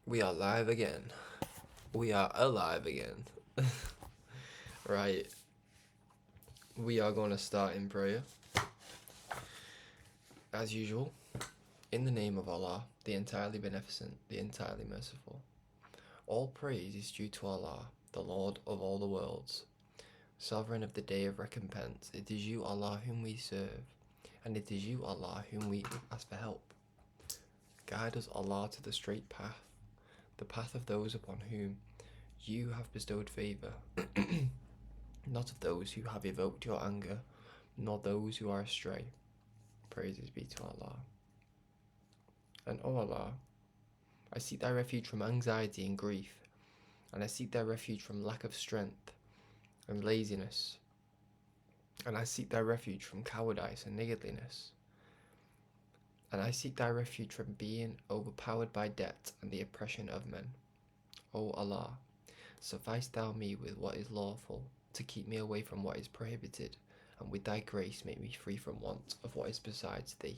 We are live again. We are alive again. Right. We are going to start in prayer. As usual, in the name of Allah, the entirely beneficent, the entirely merciful. All praise is due to Allah, the Lord of all the worlds, sovereign of the day of recompense. It is you, Allah, whom we serve, and it is you, Allah, whom we ask for help. Guide us, Allah, to the straight path, the path of those upon whom you have bestowed favour, not of those who have evoked your anger, nor those who are astray. Praises be to Allah. And O Allah, I seek thy refuge from anxiety and grief, and I seek thy refuge from lack of strength and laziness, and I seek thy refuge from cowardice and niggardliness, and I seek thy refuge from being overpowered by debt and the oppression of men. O Allah, suffice thou me with what is lawful, to keep me away from what is prohibited, and with thy grace make me free from want of what is besides thee.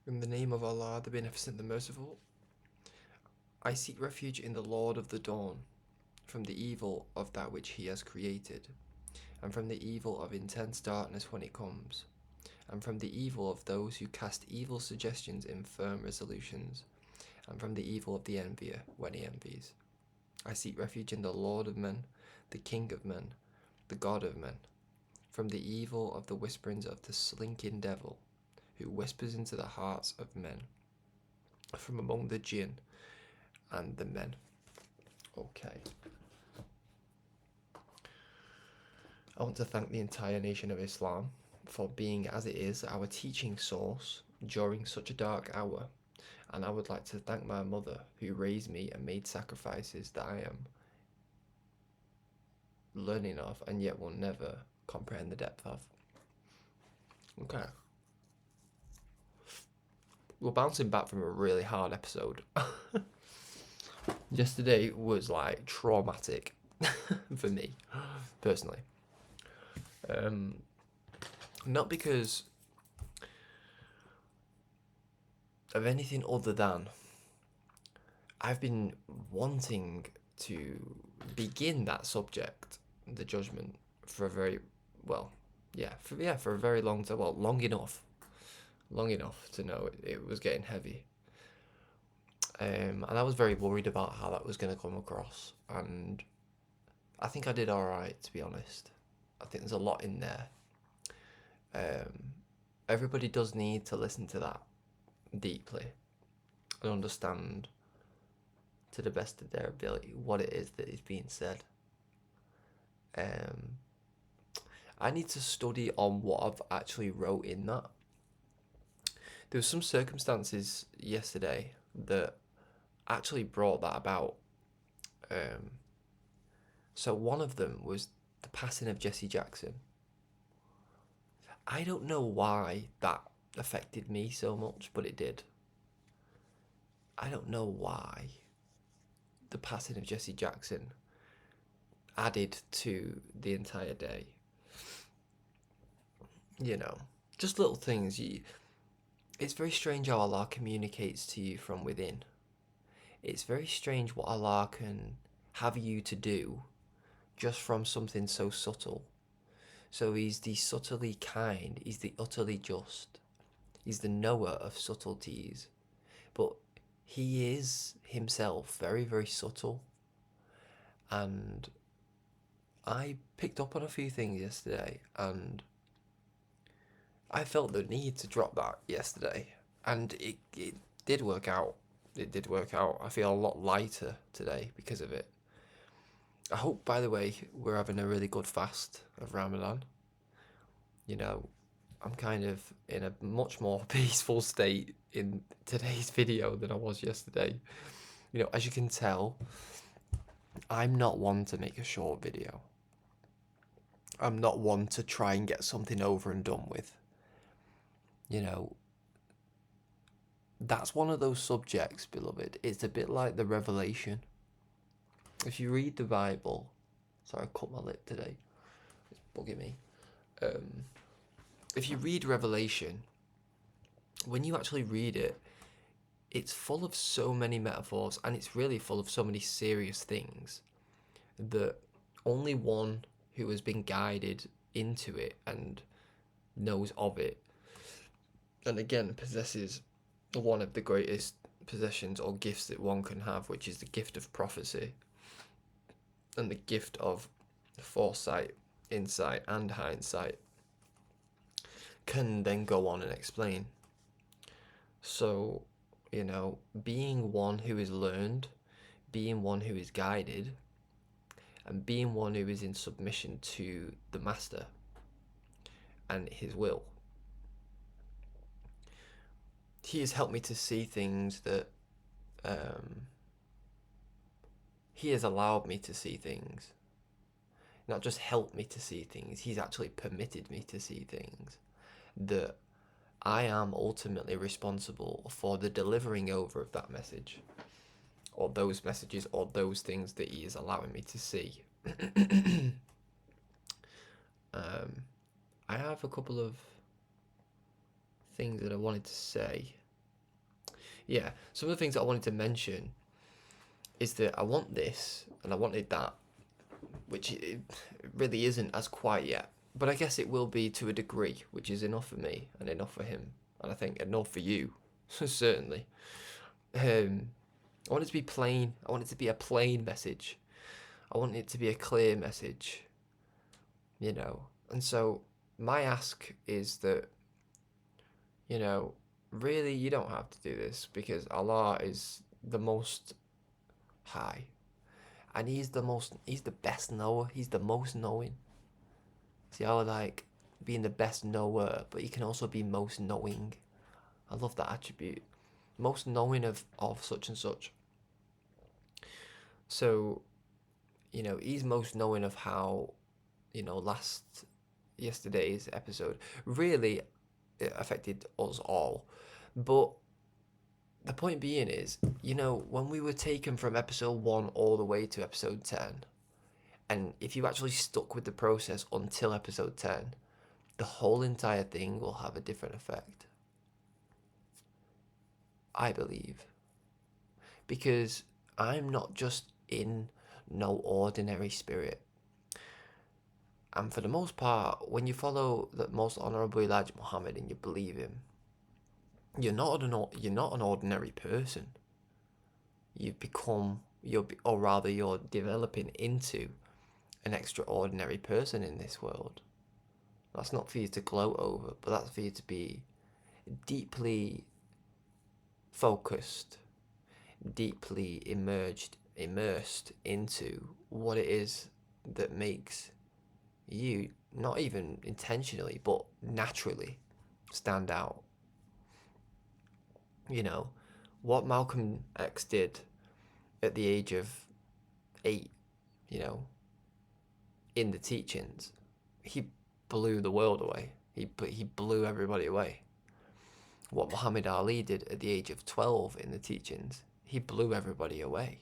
In the name of Allah, the Beneficent, the Merciful, I seek refuge in the Lord of the Dawn, from the evil of that which he has created, and from the evil of intense darkness when it comes, and from the evil of those who cast evil suggestions in firm resolutions, and from the evil of the envier when he envies. I seek refuge in the Lord of men, the King of men, the God of men, from the evil of the whisperings of the slinking devil, who whispers into the hearts of men, from among the jinn and the men. Okay. I want to thank the entire nation of Islam for being, as it is, our teaching source during such a dark hour, and I would like to thank my mother who raised me and made sacrifices that I am learning of and yet will never comprehend the depth of. Okay. We're bouncing back from a really hard episode. Yesterday was like traumatic for me, personally. Not because of anything other than I've been wanting to begin that subject, the judgment, for a very for a very long time. Well, long enough to know it was getting heavy. And I was very worried about how that was going to come across, and I think I did alright, to be honest. I think there's a lot in there. Everybody does need to listen to that deeply and understand to the best of their ability what it is that is being said. I need to study on what I've actually wrote in that. There was some circumstances yesterday that actually brought that about. So one of them was the passing of Jesse Jackson. I don't know why that affected me so much, but it did. I don't know why the passing of Jesse Jackson added to the entire day. You know, just little things. It's very strange how Allah communicates to you from within. It's very strange what Allah can have you to do just from something so subtle. So he's the subtly kind, he's the utterly just, he's the knower of subtleties, but he is himself very, very subtle. And I picked up on a few things yesterday, and I felt the need to drop that yesterday, and it did work out. It did work out. I feel a lot lighter today because of it. I hope, by the way, we're having a really good fast of Ramadan. You know, I'm kind of in a much more peaceful state in today's video than I was yesterday. You know, as you can tell, I'm not one to make a short video. I'm not one to try and get something over and done with. You know, that's one of those subjects, beloved. It's a bit like the Revelation. If you read the Bible, Sorry, I cut my lip today. It's bugging me. If you read Revelation, when you actually read it, it's full of so many metaphors, and it's really full of so many serious things that only one who has been guided into it and knows of it, and again possesses one of the greatest possessions or gifts that one can have, which is the gift of prophecy and the gift of foresight, insight, and hindsight, can then go on and explain. So, being one who is learned, being one who is guided, and being one who is in submission to the Master and his will. He has helped me to see things that he has allowed me to see things. Not just helped me to see things, he's actually permitted me to see things that I am ultimately responsible for the delivering over of that message, or those messages, or those things that he is allowing me to see. I have a couple of things that I wanted to say. Yeah, some of the things that I wanted to mention is that I want this and I wanted that, which it really isn't as quite yet. But I guess it will be to a degree, which is enough for me and enough for him, and I think enough for you, certainly. I want it to be plain. I want it to be a plain message. I want it to be a clear message, And so my ask is that, really you don't have to do this, because Allah is the most high. And he's the best knower. He's the most knowing. See, I would like being the best knower, but he can also be most knowing. I love that attribute. Most knowing of such and such. So, he's most knowing of how, yesterday's episode really it affected us all. But the point being is, when we were taken from episode 1 all the way to episode 10, and if you actually stuck with the process until episode 10, the whole entire thing will have a different effect. I believe. Because I'm not just in no ordinary spirit. And for the most part, when you follow the most Honourable Elijah Muhammad and you believe him, you're not an ordinary person. You're developing into an extraordinary person in this world. That's not for you to gloat over, but that's for you to be deeply focused, deeply immersed into what it is that makes you, not even intentionally, but naturally, stand out. What Malcolm X did at the age of 8, in the teachings, he blew the world away. He blew everybody away. What Muhammad Ali did at the age of 12 in the teachings, he blew everybody away.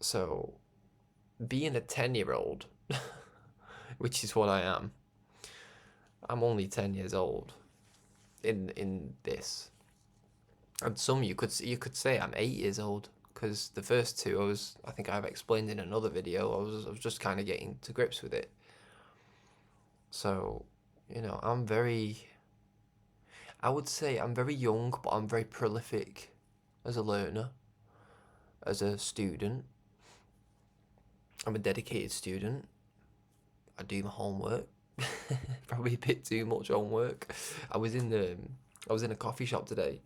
So, being a 10-year-old, which is what I am, I'm only 10 years old in this. And some you could say I'm 8 years old, because the first two I think I've explained in another video, I was just kind of getting to grips with it. So, I would say I'm very young, but I'm very prolific as a learner, as a student. I'm a dedicated student. I do my homework. Probably a bit too much homework. I was in a coffee shop today,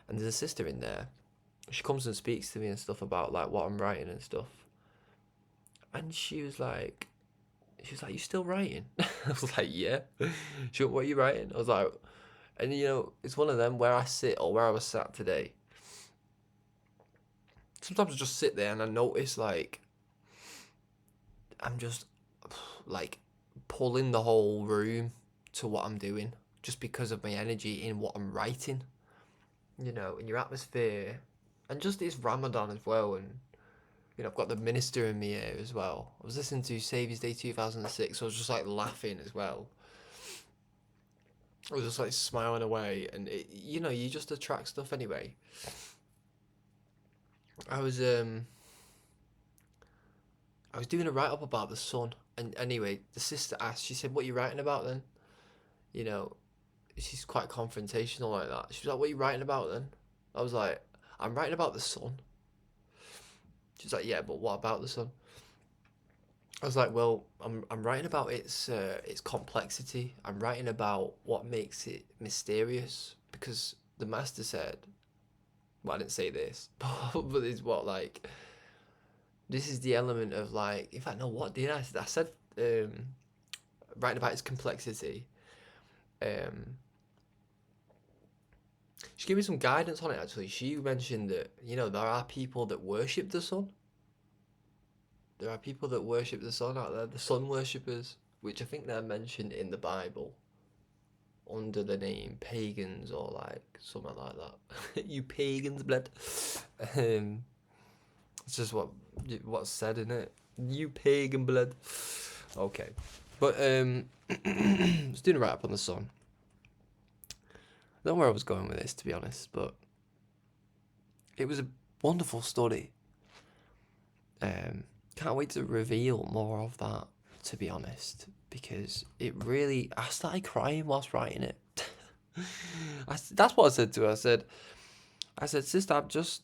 and there's a sister in there. She comes and speaks to me and stuff about like what I'm writing and stuff. And she was like, "You still writing?" I was like, "Yeah." She went, "What are you writing?" I was like, and it's one of them where I sit, or where I was sat today. Sometimes I just sit there and I notice like I'm just like pulling the whole room to what I'm doing, just because of my energy in what I'm writing. In your atmosphere, and just it's Ramadan as well, and I've got the minister in my ear as well. I was listening to Saviour's Day 2006, so I was just like laughing as well. I was just like smiling away, and you just attract stuff anyway. I was doing a write up about the sun, and anyway, the sister asked. She said, "What are you writing about then?" She's quite confrontational like that. She was like, "What are you writing about then?" I was like, "I'm writing about the sun." She's like, "Yeah, but what about the sun?" I was like, "Well, I'm writing about its complexity. I'm writing about what makes it mysterious, because the master said, well, I didn't say this, but it's what, like, this is the element of, like, in fact, no, what did I say? I said writing about its complexity. She gave me some guidance on it, actually. She mentioned that, there are people that worship the sun. There are people that worship the sun out there, the sun worshippers, which I think they're mentioned in the Bible under the name pagans, or like something like that. You pagans, blood. It's just what's said in it. You pagan blood. Okay, but I was doing a write up on the sun. I don't know where I was going with this, to be honest, but it was a wonderful study. Can't wait to reveal more of that, to be honest, because I started crying whilst writing it. That's what I said to her. I said, "Sister, I've just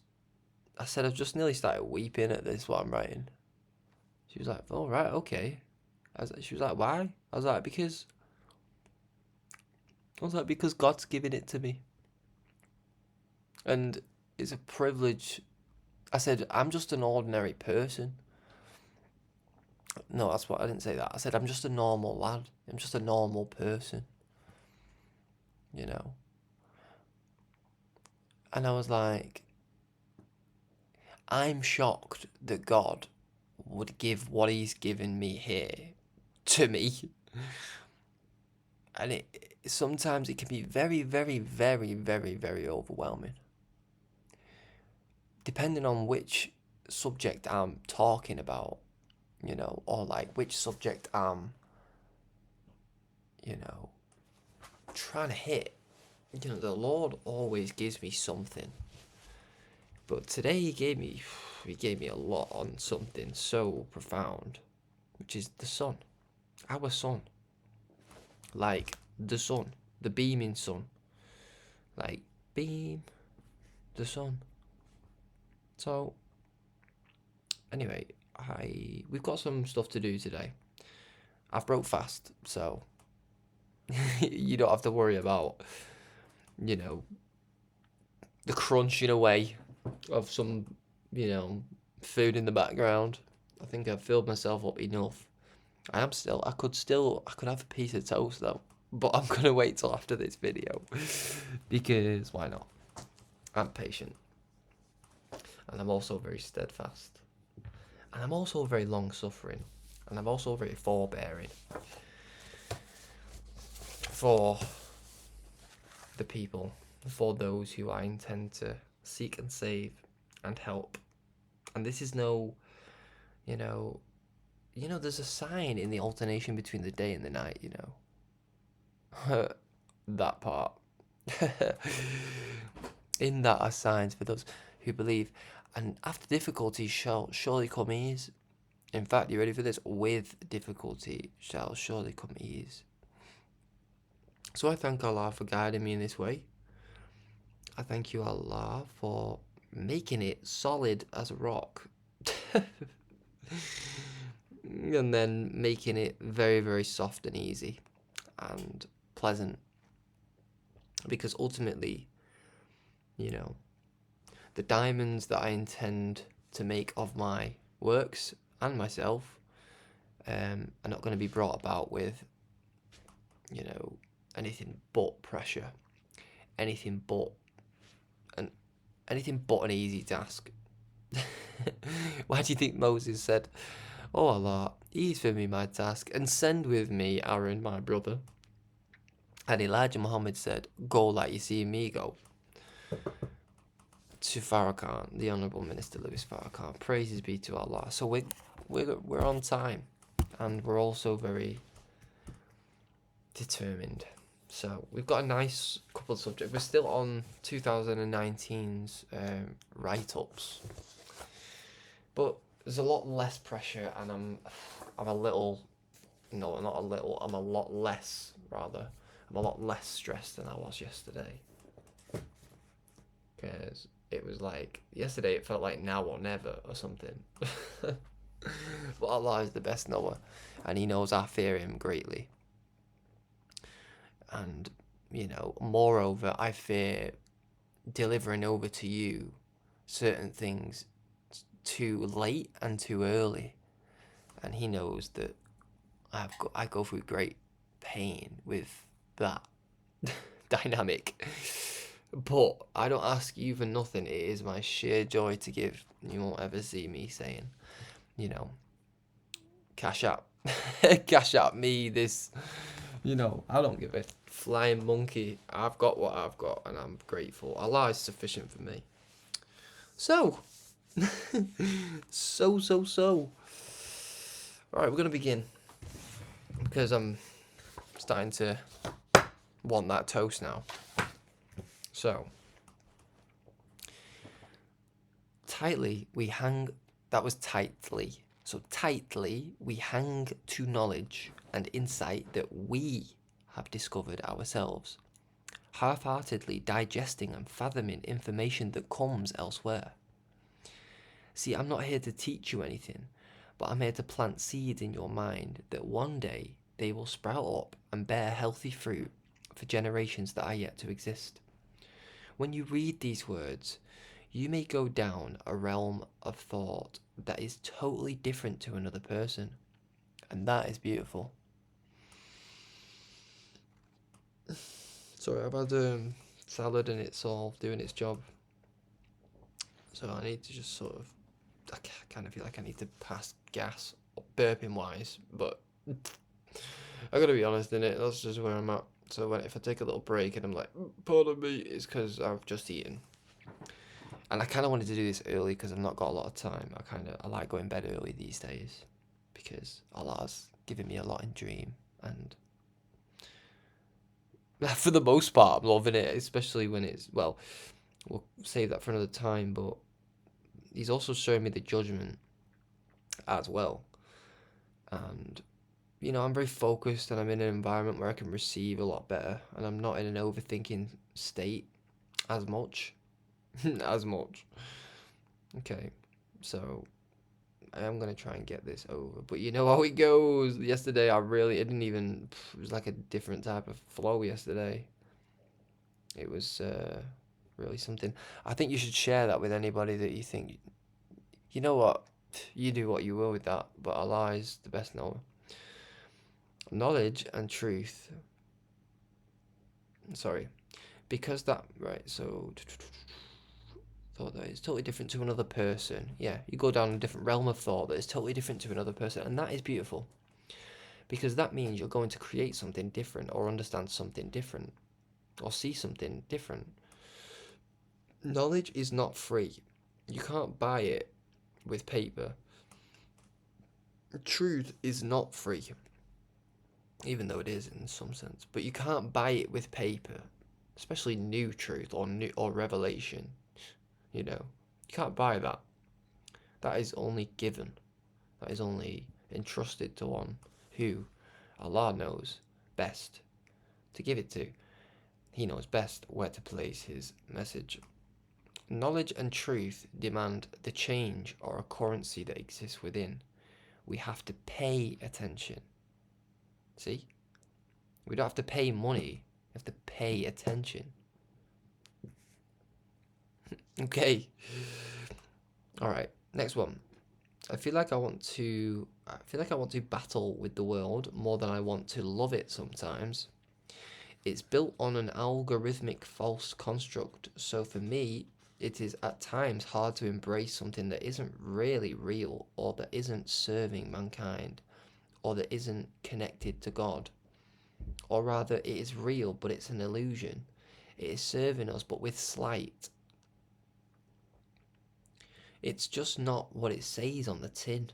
nearly started weeping at this, what I'm writing." She was like, "Oh, right, okay." She was like, "Why?" I was like, because God's giving it to me. And it's a privilege. I said, "I'm just an ordinary person." No, I didn't say that. I said, "I'm just a normal lad. I'm just a normal person." And I was like, I'm shocked that God would give what he's given me here to me. And sometimes it can be very, very, very, very, very overwhelming. Depending on which subject I'm talking about, or like which subject I'm, trying to hit. The Lord always gives me something. But today he gave me a lot on something so profound, which is the sun. Our sun. Like the sun. The beaming sun. Like, beam the sun. So, anyway, we've got some stuff to do today. I've broke fast, so you don't have to worry about, the crunching away of some, food in the background. I think I've filled myself up enough. I could have a piece of toast though, but I'm gonna wait till after this video because why not? I'm patient, and I'm also very steadfast, and I'm also very long-suffering, and I'm also very forbearing for the people, for those who I intend to seek and save and help. And this is no, there's a sign in the alternation between the day and the night, that part. In that are signs for those who believe, and after difficulty shall surely come ease. In fact, you ready for this? With difficulty shall surely come ease. So I thank Allah for guiding me in this way. I thank you, Allah, for making it solid as a rock. And then making it very, very soft and easy and pleasant. Because ultimately, the diamonds that I intend to make of my works and myself are not going to be brought about with, anything but pressure, anything but an easy task. Why do you think Moses said, "Oh Allah, ease for me my task, and send with me Aaron, my brother"? And Elijah Muhammad said, "Go like you see me go." to Farrakhan, the Honourable Minister Louis Farrakhan. Praises be to Allah. So we're on time, and we're also very determined. So we've got a nice couple of subjects. We're still on 2019's write-ups, but there's a lot less pressure, and I'm a little, no, not a little. I'm a lot less, rather. I'm a lot less stressed than I was yesterday. Because it was like, yesterday it felt like now or never or something. But Allah is the best knower, and He knows I fear Him greatly. And, moreover, I fear delivering over to you certain things too late and too early. And He knows that I go through great pain with that dynamic. But I don't ask you for nothing. It is my sheer joy to give. You won't ever see me saying, cash out. Cash out me this. I don't give a flying monkey. I've got what I've got, and I'm grateful. Allah is sufficient for me. So. So. Alright, we're going to begin. Because I'm starting to want that toast now. So, tightly we hang, that was tightly. So tightly we hang to knowledge and insight that we have discovered ourselves, half-heartedly digesting and fathoming information that comes elsewhere. See, I'm not here to teach you anything, but I'm here to plant seeds in your mind that one day they will sprout up and bear healthy fruit for generations that are yet to exist. When you read these words, you may go down a realm of thought that is totally different to another person, and that is beautiful. Sorry, I've had salad and it's all doing its job. So I need to just I kind of feel like I need to pass gas, burping wise, but I gotta be honest, innit? That's just where I'm at. So if I take a little break and I'm like, pardon me, it's because I've just eaten. And I kind of wanted to do this early because I've not got a lot of time. I like going to bed early these days because Allah's given me a lot in dream, and for the most part I'm loving it, especially when we'll save that for another time, but He's also showing me the judgment as well. And I'm very focused, and I'm in an environment where I can receive a lot better, and I'm not in an overthinking state as much. Okay, so I am going to try and get this over, but you know how it goes. Yesterday it was like a different type of flow yesterday. It was really something. I think you should share that with anybody that you think, you know what, you do what you will with that, but Allah is the best knower. Knowledge and truth. Sorry. Because that, right, so thought that is totally different to another person. Yeah, you go down a different realm of thought that is totally different to another person, and that is beautiful. Because that means you're going to create something different, or understand something different, or see something different. Knowledge is not free. You can't buy it with paper. Truth is not free, even though it is in some sense. But you can't buy it with paper, especially new truth or revelation. You can't buy that. That is only given. That is only entrusted to one who Allah knows best to give it to. He knows best where to place His message. Knowledge and truth demand the change or a currency that exists within. We have to pay attention. See? We don't have to pay money. We have to pay attention. Okay. Alright, next one. I feel like I want to battle with the world more than I want to love it sometimes. It's built on an algorithmic false construct, so for me, it is at times hard to embrace something that isn't really real, or that isn't serving mankind, or that isn't connected to God. Or rather, it is real, but it's an illusion. It is serving us, but with slight. It's just not what it says on the tin.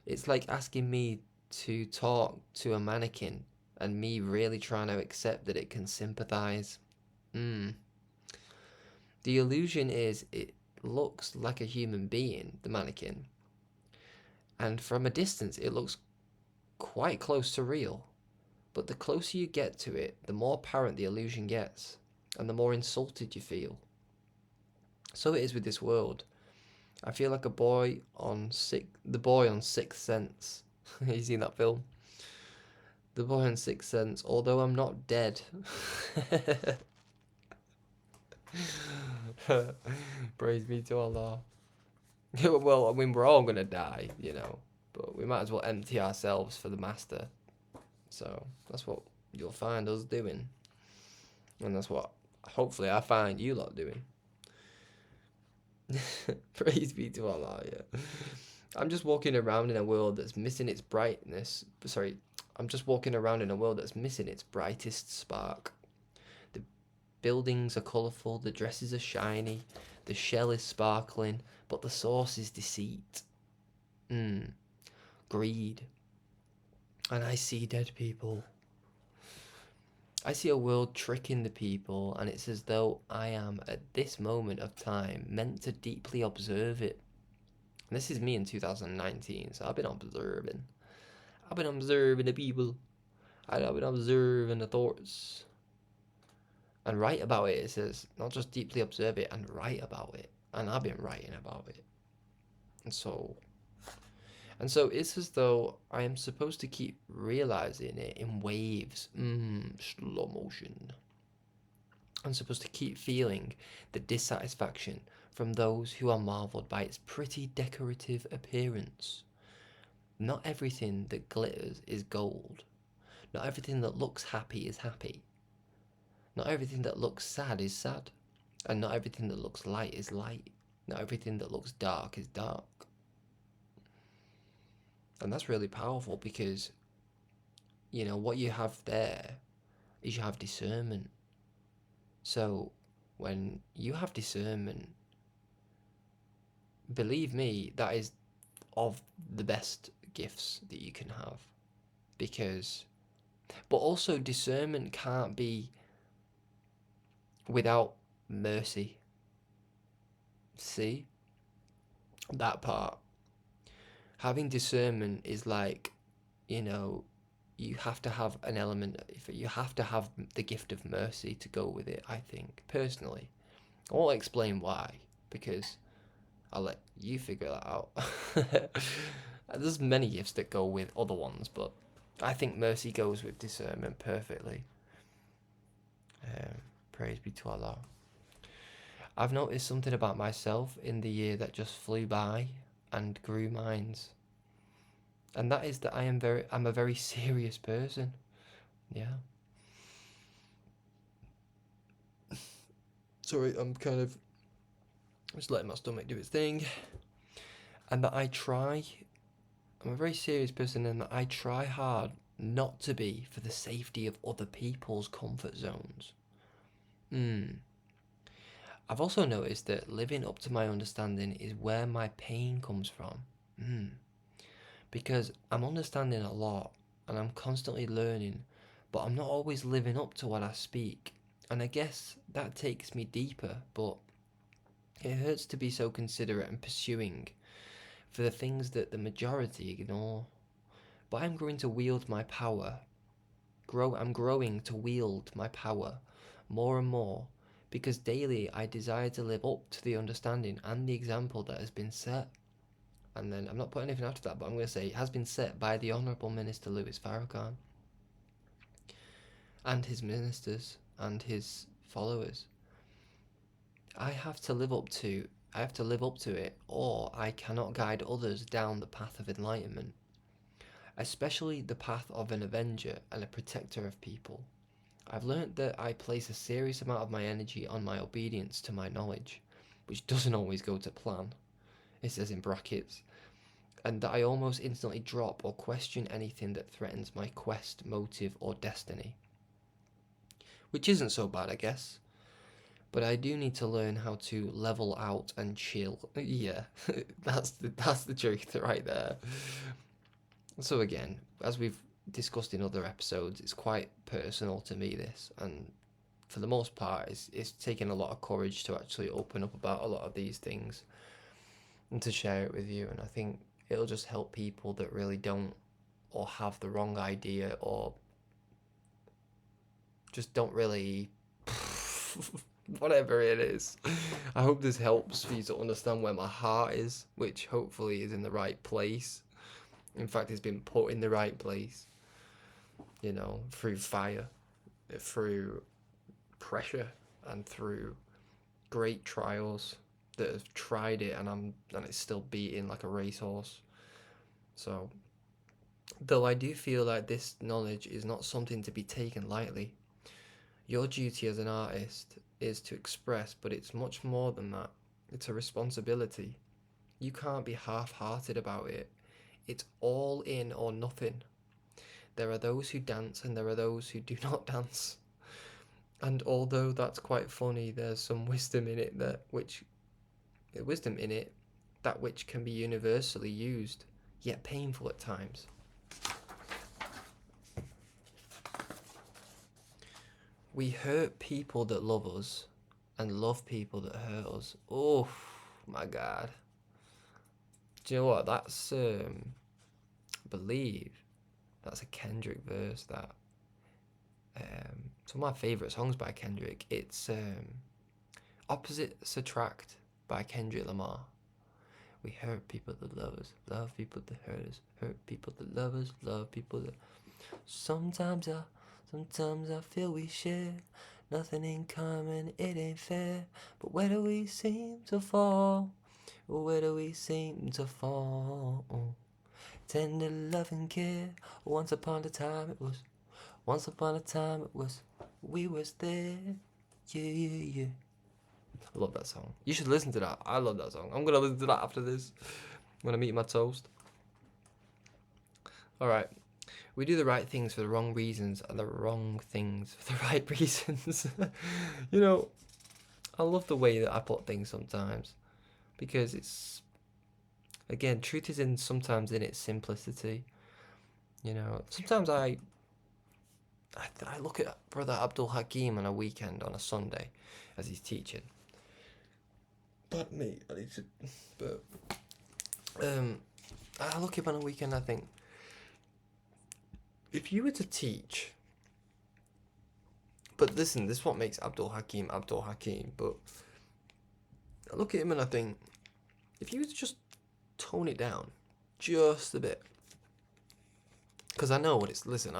It's like asking me to talk to a mannequin and me really trying to accept that it can sympathize. The illusion is it looks like a human being, the mannequin, and from a distance it looks quite close to real. But the closer you get to it, the more apparent the illusion gets, and the more insulted you feel. So it is with this world. I feel like the boy on Sixth Sense. You seen that film? The boy on Sixth Sense. Although I'm not dead. Praise be to Allah. Well, I mean, we're all gonna die, but we might as well empty ourselves for the master. So that's what you'll find us doing, and that's what hopefully I find you lot doing. Praise be to Allah. Yeah, I'm just walking around in a world that's missing its brightness. Sorry, I'm just walking around in a world that's missing its brightest spark. The buildings are colourful, the dresses are shiny, the shell is sparkling, but the source is deceit. Greed. And I see dead people. I see a world tricking the people, and it's as though I am, at this moment of time, meant to deeply observe it. And this is me in 2019, so I've been observing. I've been observing the people. I've been observing the thoughts. And write about it, it says, not just deeply observe it, and write about it. And I've been writing about it. And so it's as though I am supposed to keep realizing it in waves, slow motion. I'm supposed to keep feeling the dissatisfaction from those who are marvelled by its pretty decorative appearance. Not everything that glitters is gold. Not everything that looks happy is happy. Not everything that looks sad is sad. And not everything that looks light is light. Not everything that looks dark is dark. And that's really powerful because, what you have there is you have discernment. So when you have discernment, believe me, that is of the best gifts that you can have. But also discernment can't be without mercy. See? That part. Having discernment is like, you have to have an element, you have to have the gift of mercy to go with it, I think, personally. I won't explain why, because I'll let you figure that out. There's many gifts that go with other ones, but I think mercy goes with discernment perfectly. Praise be to Allah. I've noticed something about myself in the year that just flew by and grew minds. And that is that I'm a very serious person. Yeah. Sorry, I'm just letting my stomach do its thing. And that I'm a very serious person, and that I try hard not to be for the safety of other people's comfort zones. I've also noticed that living up to my understanding is where my pain comes from. Because I'm understanding a lot and I'm constantly learning, but I'm not always living up to what I speak. And I guess that takes me deeper, but it hurts to be so considerate and pursuing for the things that the majority ignore. But I'm growing to wield my power. I'm growing to wield my power more and more, because daily I desire to live up to the understanding and the example that has been set. And then I'm not putting anything after that, but I'm going to say it has been set by the Honourable Minister Louis Farrakhan and his ministers and his followers. I have to live up to it, or I cannot guide others down the path of enlightenment, especially the path of an avenger and a protector of people. I've learnt that I place a serious amount of my energy on my obedience to my knowledge, which doesn't always go to plan. It says in brackets, and that I almost instantly drop or question anything that threatens my quest, motive, or destiny. Which isn't so bad, I guess. But I do need to learn how to level out and chill. Yeah, that's the truth right there. So again, as we've discussed in other episodes, it's quite personal to me, this, and for the most part, it's taken a lot of courage to actually open up about a lot of these things and to share it with you. And I think it'll just help people that really don't, or have the wrong idea, or just don't really whatever it is. I hope this helps for you to understand where my heart is, which hopefully is in the right place. In fact, it's been put in the right place, you know, through fire, through pressure, and through great trials that have tried it, and it's still beating like a racehorse. So, though I do feel like this knowledge is not something to be taken lightly, your duty as an artist is to express, but it's much more than that. It's a responsibility. You can't be half-hearted about it. It's all in or nothing. There are those who dance and there are those who do not dance. And although that's quite funny, there's some wisdom in it that which can be universally used, yet painful at times. We hurt people that love us and love people that hurt us. Oh my God. Do you know what? That's I believe that's a Kendrick verse. That it's one of my favourite songs by Kendrick. It's Opposites Attract by Kendrick Lamar. We hurt people that love people that hurt us, hurt people that love us, love people that. Sometimes I feel we share nothing in common, it ain't fair. But where do we seem to fall? Where do we seem to fall? Tender love and care. Once upon a time it was. We was there. Yeah. I love that song. You should listen to that. I love that song. I'm gonna listen to that after this. I'm gonna meet my toast. Alright. We do the right things for the wrong reasons and the wrong things for the right reasons. You know, I love the way that I put things sometimes, because it's, again, truth is sometimes in its simplicity. You know, sometimes I look at Brother Abdul Hakim on a weekend, on a Sunday, as he's teaching. Pardon me, I need to. But I look at him on a weekend. I think, if you were to teach, but listen, this is what makes Abdul Hakim. But I look at him and I think, if you were to just tone it down just a bit, because I know what it's. Listen,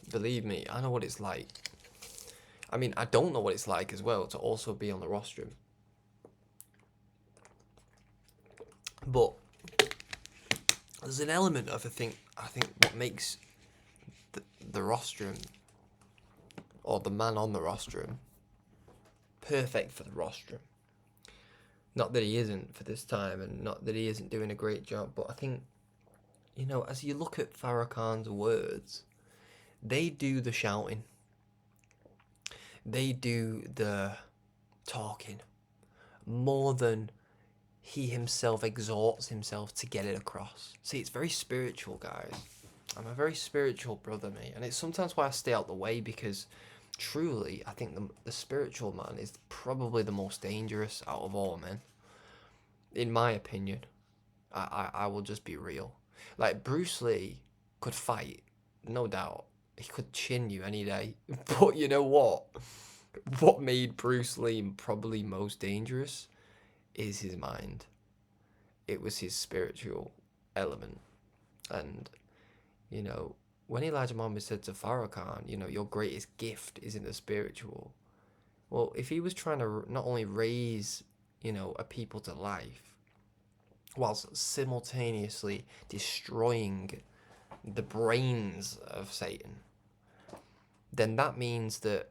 believe me, I know what it's like. I mean, I don't know what it's like as well to also be on the rostrum. But there's an element of I think what makes the rostrum, or the man on the rostrum, perfect for the rostrum. Not that he isn't for this time, and not that he isn't doing a great job, but I think, you know, as you look at Farrakhan's words, they do the shouting. They do the talking more than he himself exhorts himself to get it across. See, it's very spiritual, guys. I'm a very spiritual brother, mate, and it's sometimes why I stay out the way, because truly, I think the spiritual man is probably the most dangerous out of all men, in my opinion. I will just be real. Like, Bruce Lee could fight, no doubt. He could chin you any day. But you know what? What made Bruce Lee probably most dangerous is his mind. It was his spiritual element. And, you know, when Elijah Muhammad said to Farrakhan, you know, your greatest gift is in the spiritual. Well, if he was trying to not only raise, you know, a people to life, whilst simultaneously destroying the brains of Satan, then that means that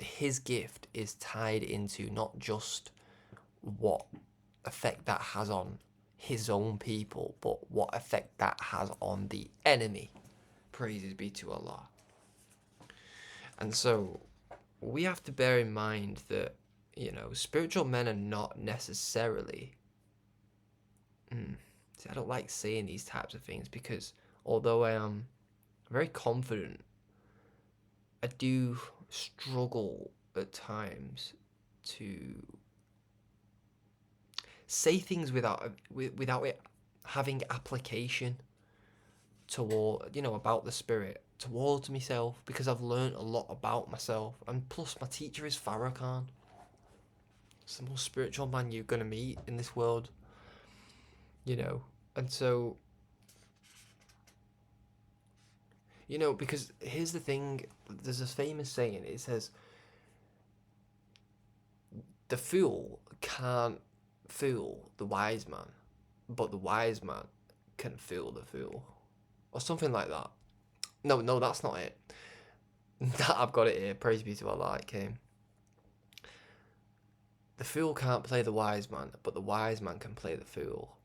his gift is tied into not just what effect that has on his own people, but what effect that has on the enemy. Praises be to Allah. And so we have to bear in mind that spiritual men are not necessarily. See, I don't like saying these types of things because although I am very confident, I do struggle at times to say things without it having application toward about the spirit towards myself, because I've learned a lot about myself, and plus my teacher is Farrakhan. It's the most spiritual man you're gonna meet in this world, and so because here's the thing, there's this famous saying, it says the fool can't fool the wise man, but the wise man can fool the fool, or something like that. No, that's not it. I've got it here. Praise be to Allah. It came. The fool can't play the wise man, but the wise man can play the fool.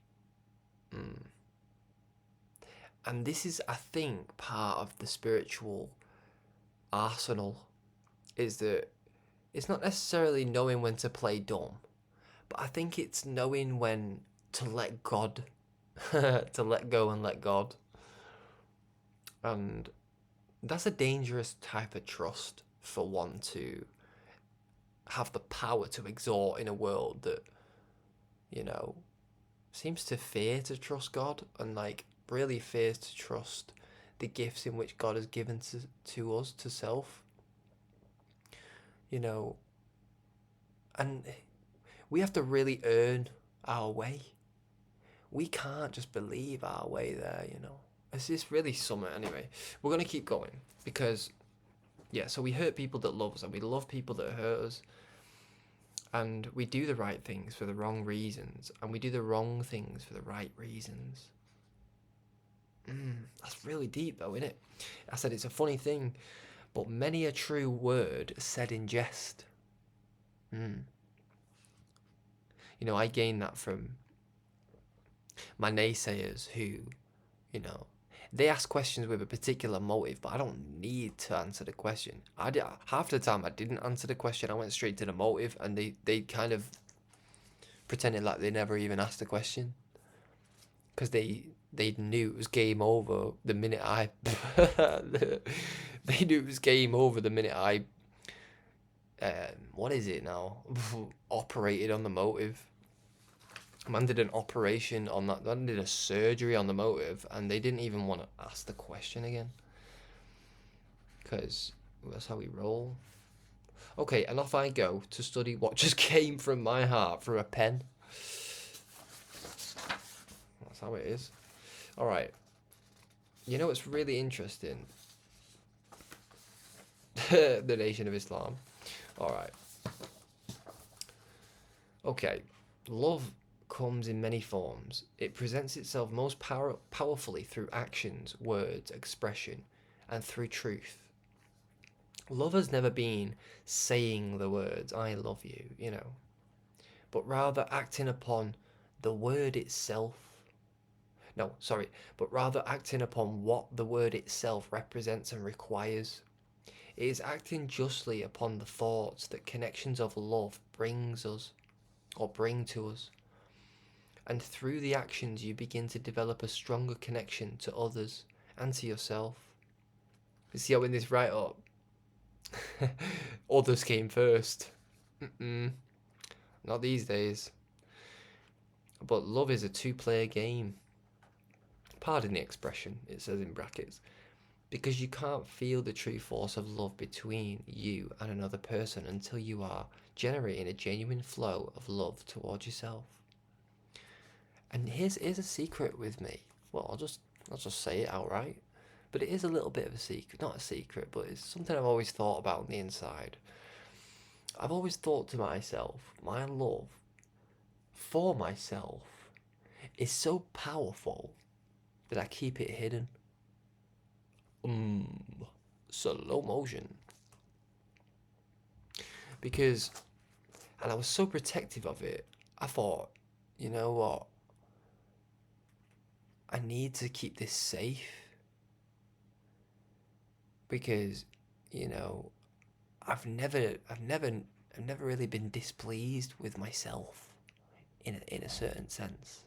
And this is, I think, part of the spiritual arsenal, is that it's not necessarily knowing when to play dumb, but I think it's knowing when to let God, to let go and let God. And that's a dangerous type of trust for one to have the power to exhort in a world that, seems to fear to trust God, and really fears to trust the gifts in which God has given to us, to self. And we have to really earn our way. We can't just believe our way there, It's just really something. Anyway, we're going to keep going because, so we hurt people that love us, and we love people that hurt us. And we do the right things for the wrong reasons, and we do the wrong things for the right reasons. That's really deep though, isn't it? I said it's a funny thing, but many a true word said in jest. I gained that from my naysayers who, they ask questions with a particular motive, but I don't need to answer the question. Half the time I didn't answer the question. I went straight to the motive, and they kind of pretended like they never even asked the question, because they knew it was game over the minute I they knew it was game over the minute I what is it now operated on the motive. Man did an operation on that. Man did a surgery on the motive, and they didn't even want to ask the question again, because that's how we roll. Okay, and off I go to study what just came from my heart through a pen. That's how it is. All right. It's really interesting. The Nation of Islam. All right. Okay. Love comes in many forms. It presents itself most powerfully through actions, words, expression, and through truth. Love has never been saying the words, I love you, but rather acting upon the word itself. But rather acting upon what the word itself represents and requires. It is acting justly upon the thoughts that connections of love bring to us. And through the actions you begin to develop a stronger connection to others and to yourself. You see how in this write-up, others came first. Not these days. But love is a two-player game. Pardon the expression, it says in brackets. Because you can't feel the true force of love between you and another person until you are generating a genuine flow of love towards yourself. And here's a secret with me. Well, I'll just say it outright. But it is a little bit of a secret. Not a secret, but it's something I've always thought about on the inside. I've always thought to myself, my love for myself is so powerful that I keep it hidden. Slow motion. Because, and I was so protective of it, I thought, you know what? I need to keep this safe. Because, I've never I've never really been displeased with myself in a certain sense.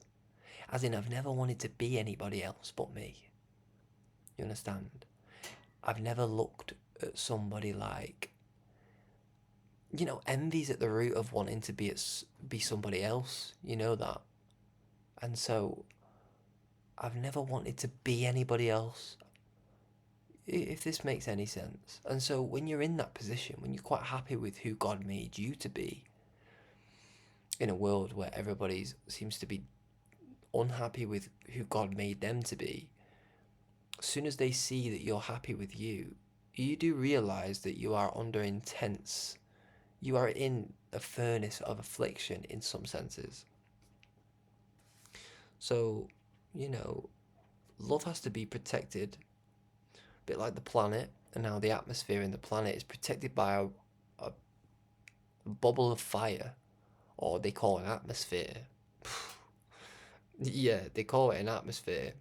As in, I've never wanted to be anybody else but me. You understand? I've never looked at somebody like, envy's at the root of wanting to be somebody else. You know that. And so I've never wanted to be anybody else, if this makes any sense. And so when you're in that position, when you're quite happy with who God made you to be, in a world where everybody seems to be unhappy with who God made them to be, as soon as they see that you're happy with you, you do realize that you are you are in a furnace of affliction in some senses. So, love has to be protected, a bit like the planet, and now the atmosphere in the planet is protected by a bubble of fire, or they call it an atmosphere. Yeah, they call it an atmosphere,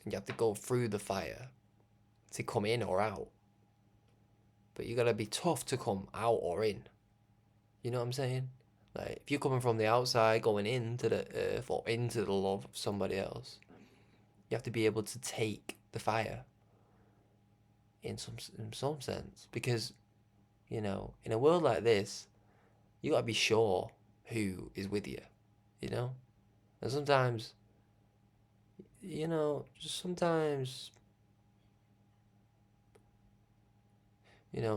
and you have to go through the fire to come in or out. But you gotta be tough to come out or in. You know what I'm saying? Like, if you're coming from the outside, going into the earth or into the love of somebody else, you have to be able to take the fire in some sense. Because, in a world like this, you gotta be sure who is with you, And sometimes, sometimes,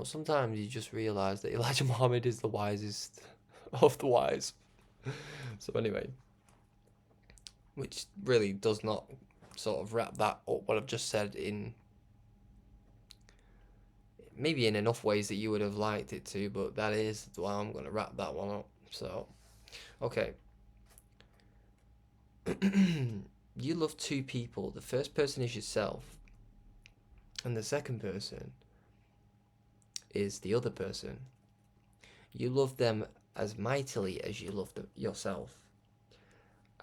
sometimes you just realize that Elijah Muhammad is the wisest of the wise. So anyway, which really does not sort of wrap that up, what I've just said, in maybe in enough ways that you would have liked it to, but that is why I'm going to wrap that one up. So, okay. You love two people. The first person is yourself, and the second person is the other person. You love them as mightily as you love yourself,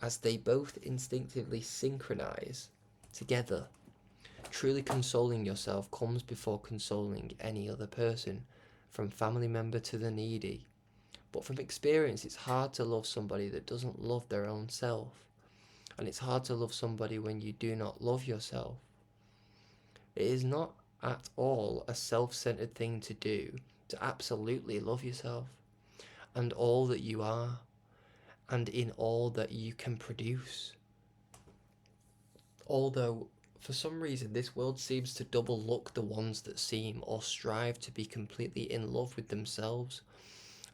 as they both instinctively synchronize together. Truly consoling yourself comes before consoling any other person, from family member to the needy. But from experience, it's hard to love somebody that doesn't love their own self. And it's hard to love somebody when you do not love yourself. It is not at all a self-centered thing to do to absolutely love yourself and all that you are, and in all that you can produce. Although, for some reason, this world seems to double look the ones that seem or strive to be completely in love with themselves,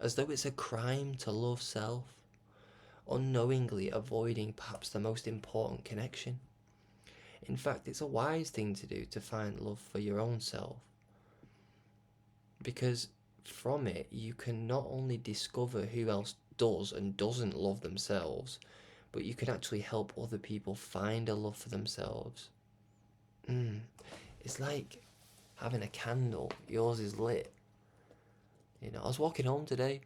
as though it's a crime to love self, unknowingly avoiding perhaps the most important connection. In fact, it's a wise thing to do to find love for your own self, because from it you can not only discover who else does and doesn't love themselves, but you can actually help other people find a love for themselves. It's like having a candle. Yours is lit. I was walking home today,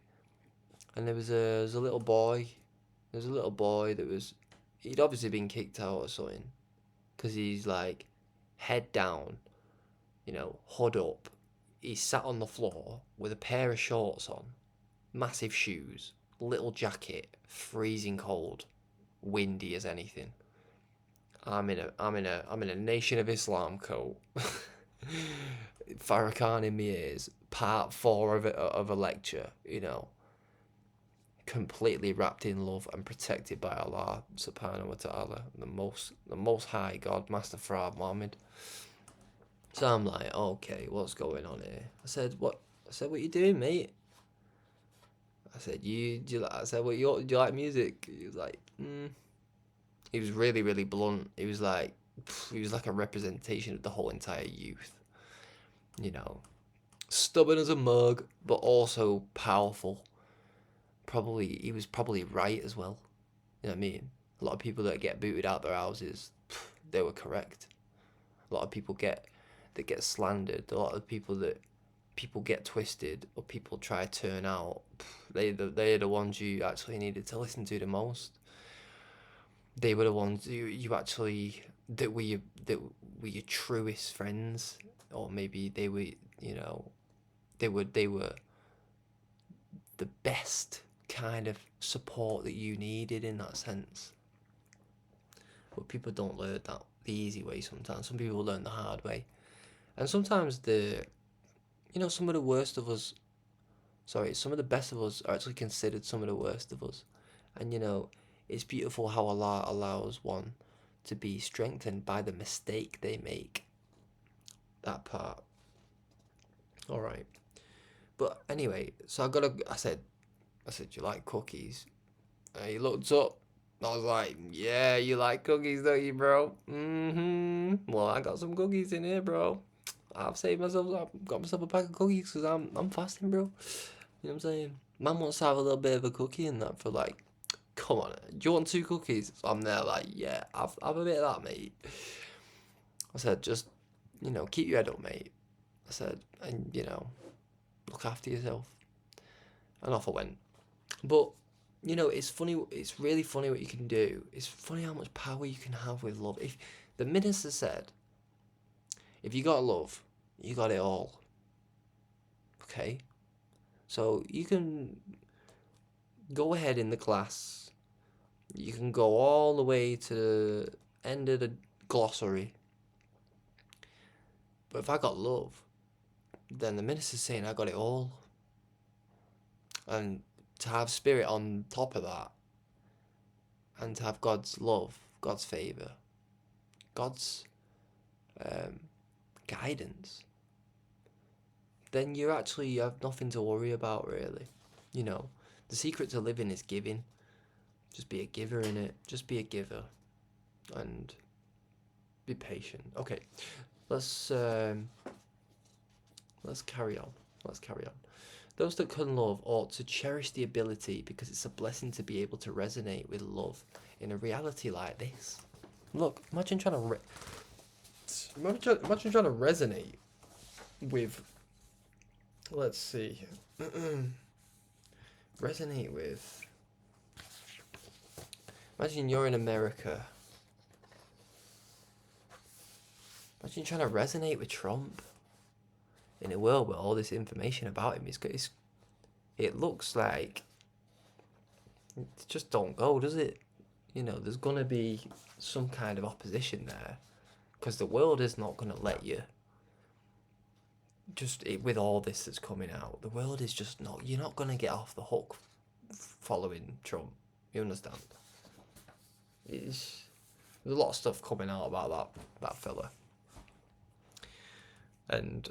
and there was a little boy. There was a little boy that he'd obviously been kicked out or something, because he's like head down, hood up. He's sat on the floor with a pair of shorts on, massive shoes, little jacket, freezing cold, windy as anything. I'm in a Nation of Islam coat. Farrakhan in my ears. Part 4 of a lecture. Completely wrapped in love and protected by Allah Subhanahu wa Taala, the most high God, Master Fard Muhammad. So I'm like, okay, what's going on here? I said, what you doing, mate? I said, do you like music? He was like, He was really, really blunt. He was like a representation of the whole entire youth. Stubborn as a mug, but also powerful. He was probably right as well. You know what I mean? A lot of people that get booted out their houses, they were correct. A lot of people that get slandered. A lot of people get twisted, or people try to turn out. They're the ones you actually needed to listen to the most. They were the ones you actually that were your truest friends, or maybe they were they were the best kind of support that you needed in that sense. But people don't learn that the easy way sometimes. Some people learn the hard way. And sometimes some of the worst of us, some of the best of us are actually considered some of the worst of us. And it's beautiful how Allah allows one to be strengthened by the mistake they make. That part. Alright. But anyway, so I said, you like cookies? And he looked up. I was like, yeah, you like cookies, don't you, bro? Well, I got some cookies in here, bro. I've got myself a pack of cookies because I'm fasting, bro. You know what I'm saying? Man wants to have a little bit of a cookie in that for like, come on, do you want 2 cookies? So I'm there like, yeah, have a bit of that, mate. I said, just, keep your head up, mate. I said, and, look after yourself. And off I went. But, it's funny, it's really funny what you can do. It's funny how much power you can have with love. If the minister said, if you got love, you got it all. Okay? So you can go ahead in the class. You can go all the way to the end of the glossary. But if I got love, then the minister's saying I got it all. And to have spirit on top of that, and to have God's love, God's favour, God's guidance, then you have nothing to worry about, really. The secret to living is giving. Just be a giver in it. Just be a giver. And be patient. Okay, let's carry on. Those that can love ought to cherish the ability, because it's a blessing to be able to resonate with love in a reality like this. Look, imagine trying to resonate with, let's see, resonate with, imagine you're in America. Imagine trying to resonate with Trump in a world where all this information about him it looks like it just don't go, does it? There's gonna be some kind of opposition there, because the world is not gonna let you. With all this that's coming out, the world is just not. You're not gonna get off the hook following Trump. You understand? There's a lot of stuff coming out about that fella. And,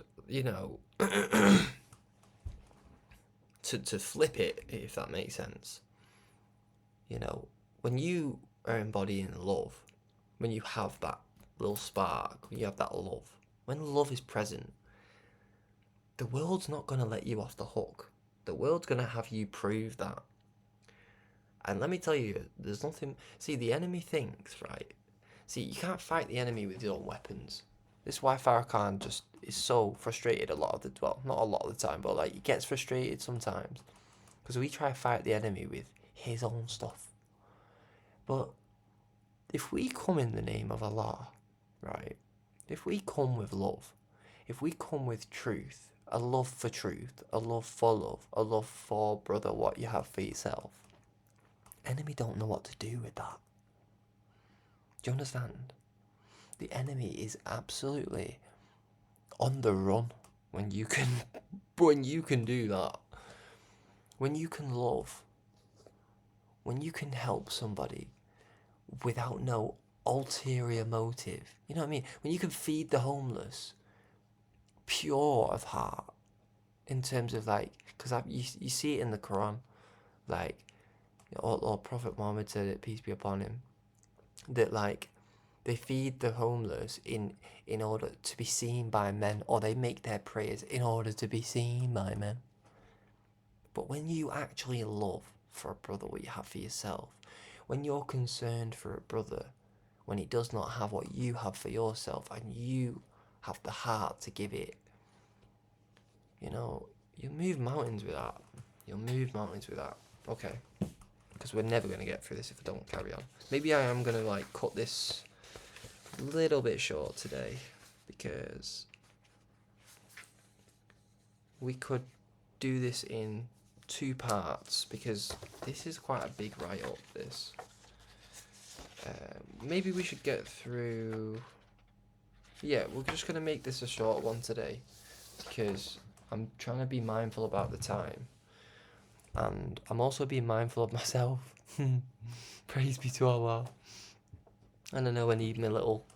to flip it, if that makes sense, when you are embodying love, when you have that little spark, when you have that love, when love is present, the world's not going to let you off the hook. The world's going to have you prove that. And let me tell you, there's nothing. See, the enemy thinks, right? See, you can't fight the enemy with your own weapons. This is why Farrakhan just is so frustrated not a lot of the time, but like he gets frustrated sometimes, because we try to fight the enemy with his own stuff. But if we come in the name of Allah, right? If we come with love, if we come with truth, a love for truth, a love for brother, what you have for yourself, enemy don't know what to do with that. Do you understand? The enemy is absolutely on the run when you can do that. When you can love, when you can help somebody without no ulterior motive. You know what I mean? When you can feed the homeless, pure of heart, in terms of like, because you see it in the Quran, like, or Prophet Muhammad said it, peace be upon him, that like, they feed the homeless in order to be seen by men, or they make their prayers in order to be seen by men. But when you actually love for a brother what you have for yourself, when you're concerned for a brother, when he does not have what you have for yourself, and you have the heart to give it, you'll move mountains with that. Okay. Because we're never going to get through this if I don't carry on. Maybe I am going to like cut this a little bit short today, because we could do this in two parts because this is quite a big write-up, this. Maybe we should get through... Yeah, we're just going to make this a short one today because I'm trying to be mindful about the time. And I'm also being mindful of myself. Praise be to Allah. And I know I need my little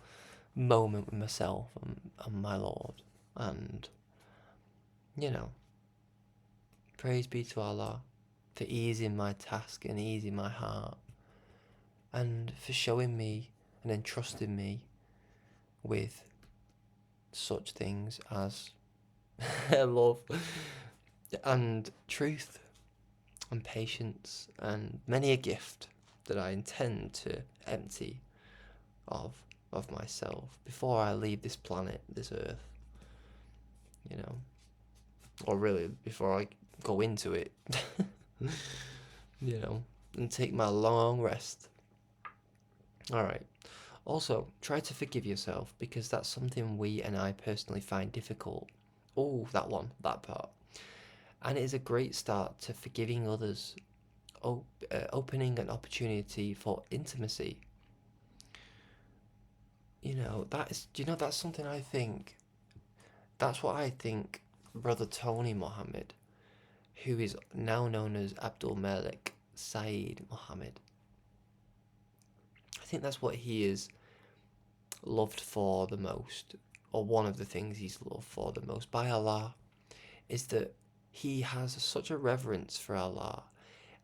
moment with myself and my Lord. And, you know, praise be to Allah for easing my task and easing my heart. And for showing me and entrusting me with such things as love and truth and patience and many a gift that I intend to empty of myself before I leave this planet, this earth, you know, or really before I go into it, you know, and take my long rest. Alright, also try to forgive yourself because that's something we and I personally find difficult. Oh, that part. And it is a great start to forgiving others, opening an opportunity for intimacy. You know, that's something I think, that's what I think Brother Tony Muhammad, who is now known as Abdul Malik Saeed Muhammad, I think that's what he is loved for the most, or one of the things he's loved for the most by Allah, is that he has such a reverence for Allah,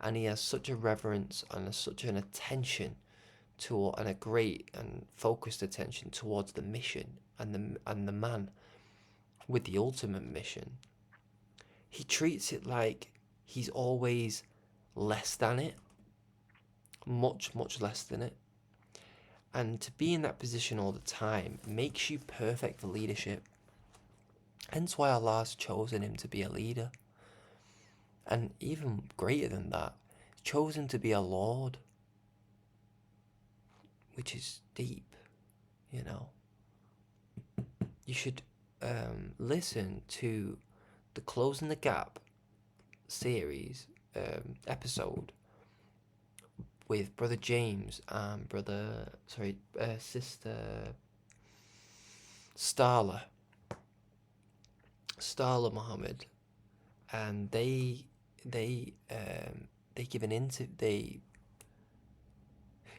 and he has such a reverence and such an attention to, and a great and focused attention towards the mission and the man with the ultimate mission. He treats it like he's always less than it, much less than it. And to be in that position all the time makes you perfect for leadership. Hence why Allah's chosen him to be a leader. And even greater than that, chosen to be a Lord, which is deep, you know. You should listen to the Closing the Gap series episode with Brother James and Sister Starla Muhammad, and they give an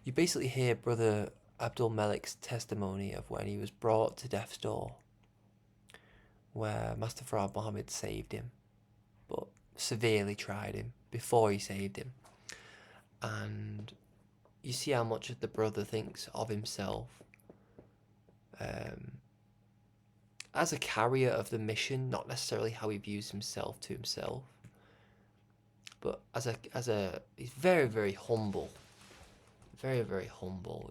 you basically hear Brother Abdul Malik's testimony of when he was brought to death's door, where Master Fard Muhammad saved him, but severely tried him before he saved him. And you see how much the brother thinks of himself as a carrier of the mission, not necessarily how he views himself to himself, but as a he's very, very humble, very, very humble.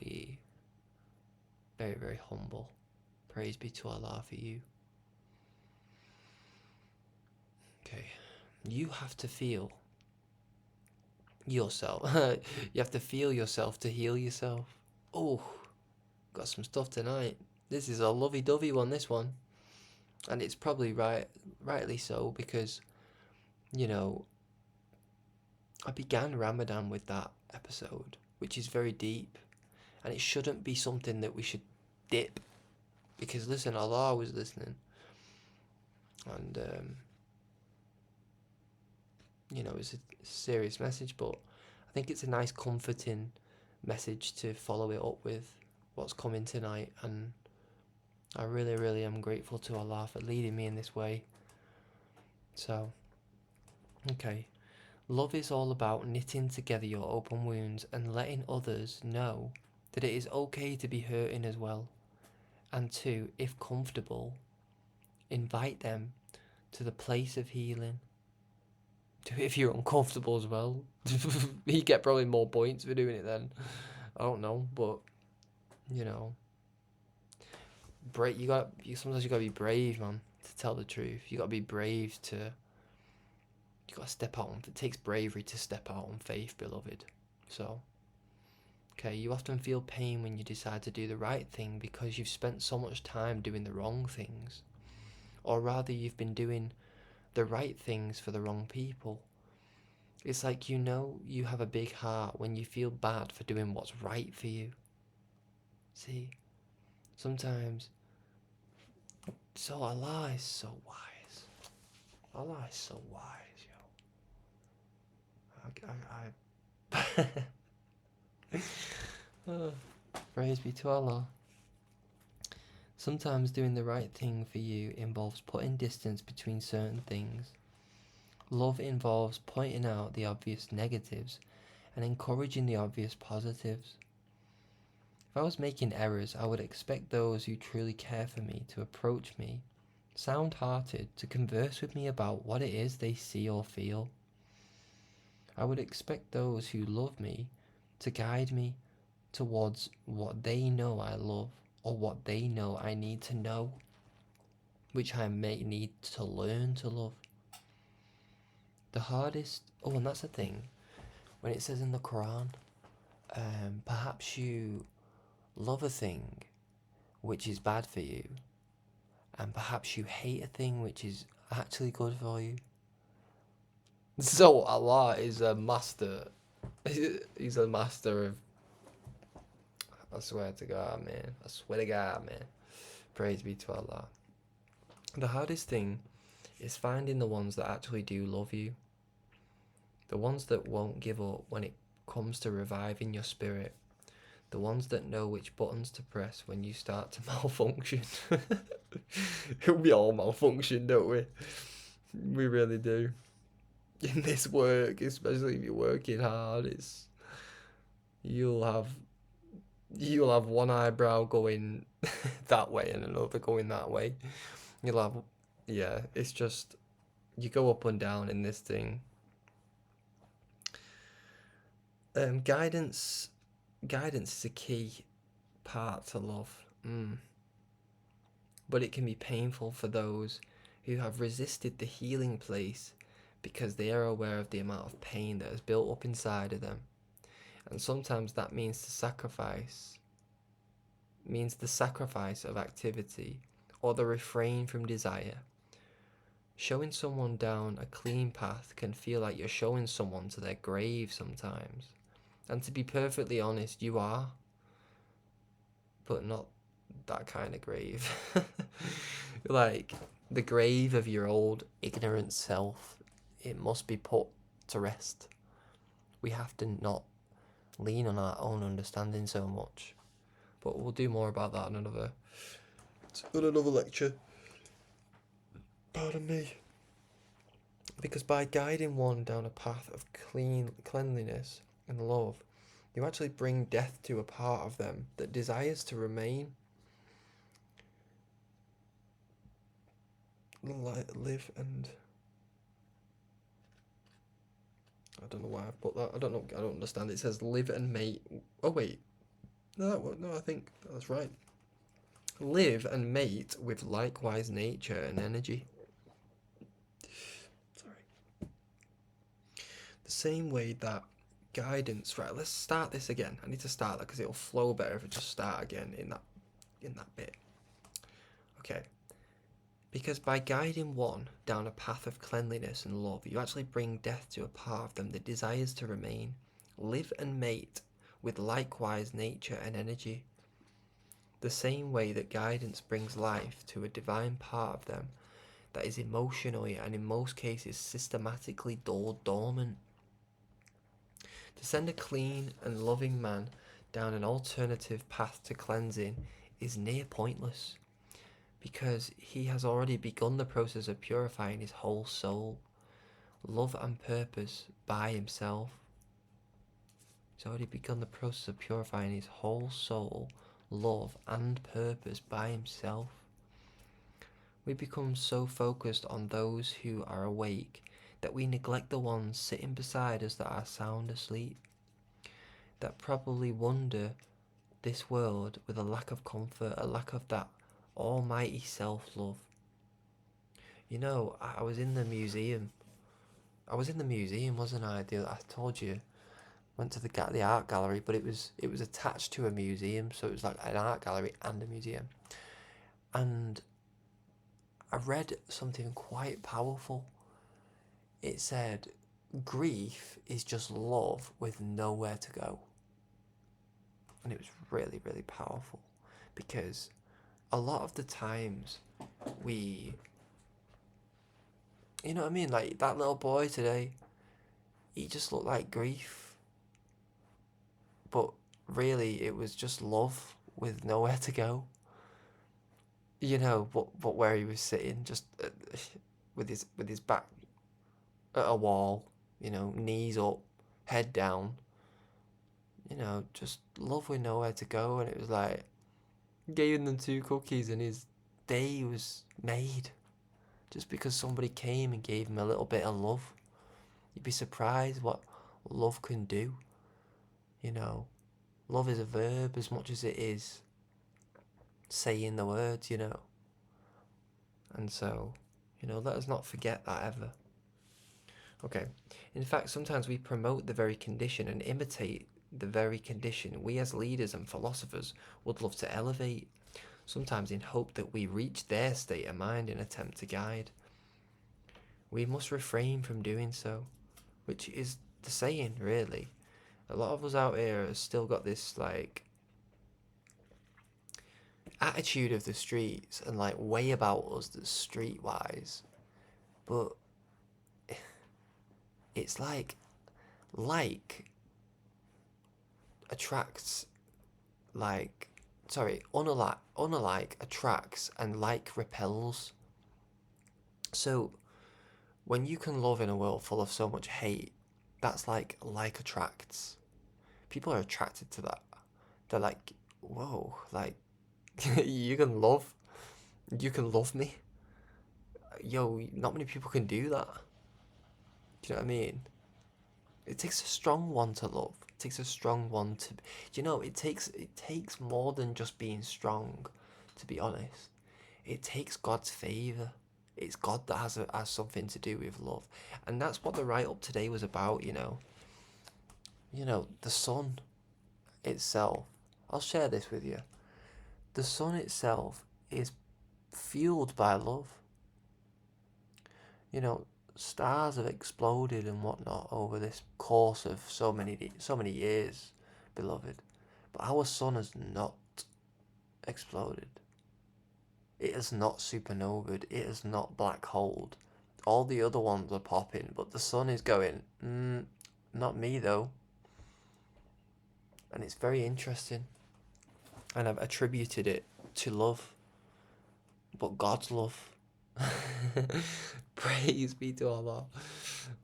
Very, very humble. Praise be to Allah for you. Okay, you have to feel yourself. You have to feel yourself to heal yourself. Oh, got some stuff tonight. This is a lovey-dovey one, this one. And it's probably rightly so, because, you know, I began Ramadan with that episode, which is very deep. And it shouldn't be something that we should dip. Because, listen, Allah was listening. And, you know, it's a serious message, but I think it's a nice comforting message to follow it up with what's coming tonight. And I really, really am grateful to Allah for leading me in this way. So, okay. Love is all about knitting together your open wounds and letting others know that it is okay to be hurting as well. And to, if comfortable, invite them to the place of healing. If you're uncomfortable as well, you get probably more points for doing it then. I don't know, but, you know, sometimes you gotta be brave, man, to tell the truth. You gotta be brave to, you gotta step out it takes bravery to step out on faith, beloved. So, okay, you often feel pain when you decide to do the right thing because you've spent so much time doing the wrong things. Or rather, you've been doing the right things for the wrong people. It's like you know you have a big heart when you feel bad for doing what's right for you. See, sometimes, so Allah is so wise. Allah is so wise, yo. Oh, praise be to Allah. Sometimes doing the right thing for you involves putting distance between certain things. Love involves pointing out the obvious negatives and encouraging the obvious positives. If I was making errors, I would expect those who truly care for me to approach me, sound-hearted, to converse with me about what it is they see or feel. I would expect those who love me to guide me towards what they know I love or what they know I need to know, which I may need to learn to love. The hardest, oh, and that's the thing, when it says in the Quran, perhaps you love a thing which is bad for you, and perhaps you hate a thing which is actually good for you. So Allah is a master. He's a master of. I swear to God, man. I swear to God, man. Praise be to Allah. The hardest thing is finding the ones that actually do love you. The ones that won't give up when it comes to reviving your spirit. The ones that know which buttons to press when you start to malfunction. We all malfunction, don't we? We really do. In this work, especially if you're working hard, you'll have one eyebrow going that way and another going that way. You'll have, yeah, it's just, you go up and down in this thing. Guidance is a key part to love. But it can be painful for those who have resisted the healing place because they are aware of the amount of pain that has built up inside of them. And sometimes that means the sacrifice of activity or the refrain from desire. Showing someone down a clean path can feel like you're showing someone to their grave sometimes. And to be perfectly honest, you are. But not that kind of grave. Like the grave of your old ignorant self. It must be put to rest. We have to not lean on our own understanding so much. But we'll do more about that in another lecture. Pardon me. Because by guiding one down a path of cleanliness and love, you actually bring death to a part of them that desires to remain. Live and... I don't know why I've put that. I don't understand. It says live and mate. Oh, wait. No, I think that's right. Live and mate with likewise nature and energy. Sorry. The same way that guidance... Right, let's start this again. I need to start that because it'll flow better if I just start again in that bit. Okay. Because by guiding one down a path of cleanliness and love, you actually bring death to a part of them that desires to remain. Live and mate with likewise nature and energy. The same way that guidance brings life to a divine part of them that is emotionally and in most cases systematically dormant. To send a clean and loving man down an alternative path to cleansing is near pointless, because he has already begun the process of purifying his whole soul, love and purpose by himself. He's already begun the process of purifying his whole soul, love and purpose by himself. We become so focused on those who are awake that we neglect the ones sitting beside us that are sound asleep, that probably wander this world with a lack of comfort, a lack of that almighty self-love. You know, I was in the museum. Wasn't I? I told you. Went to the art gallery, but it was attached to a museum, so it was like an art gallery and a museum. And I read something quite powerful. It said, grief is just love with nowhere to go. And it was really, really powerful, because a lot of the times we, you know what I mean, like that little boy today, he just looked like grief, but really it was just love with nowhere to go. You know, but where he was sitting, just with his back at a wall, you know, knees up, head down, you know, just love with nowhere to go. And it was like, gave them 2 cookies and his day was made, just because somebody came and gave him a little bit of love. You'd be surprised what love can do. You know, love is a verb as much as it is saying the words, you know. And so, you know, let us not forget that ever. Okay. In fact, sometimes we promote the very condition and imitate the very condition we as leaders and philosophers would love to elevate, sometimes in hope that we reach their state of mind in attempt to guide. We must refrain from doing so, which is the saying, really. A lot of us out here have still got this, like, attitude of the streets and, like, way about us that's streetwise. But it's like attracts, like, sorry, unlike attracts and like repels. So when you can love in a world full of so much hate, that's like attracts. People are attracted to that. They're like, whoa, like, you can love me. Yo, not many people can do that. Do you know what I mean? It takes a strong one to love. It takes a strong one to, you know, it takes more than just being strong, to be honest. It takes God's favour. It's God that has something to do with love. And that's what the write-up today was about, you know. You know, the sun itself. I'll share this with you. The sun itself is fueled by love. You know, stars have exploded and whatnot over this course of so many years, beloved. But our sun has not exploded. It has not supernovaed. It has not black holed. All the other ones are popping, but the sun is going, not me though. And it's very interesting. And I've attributed it to love. But God's love. Praise be to Allah.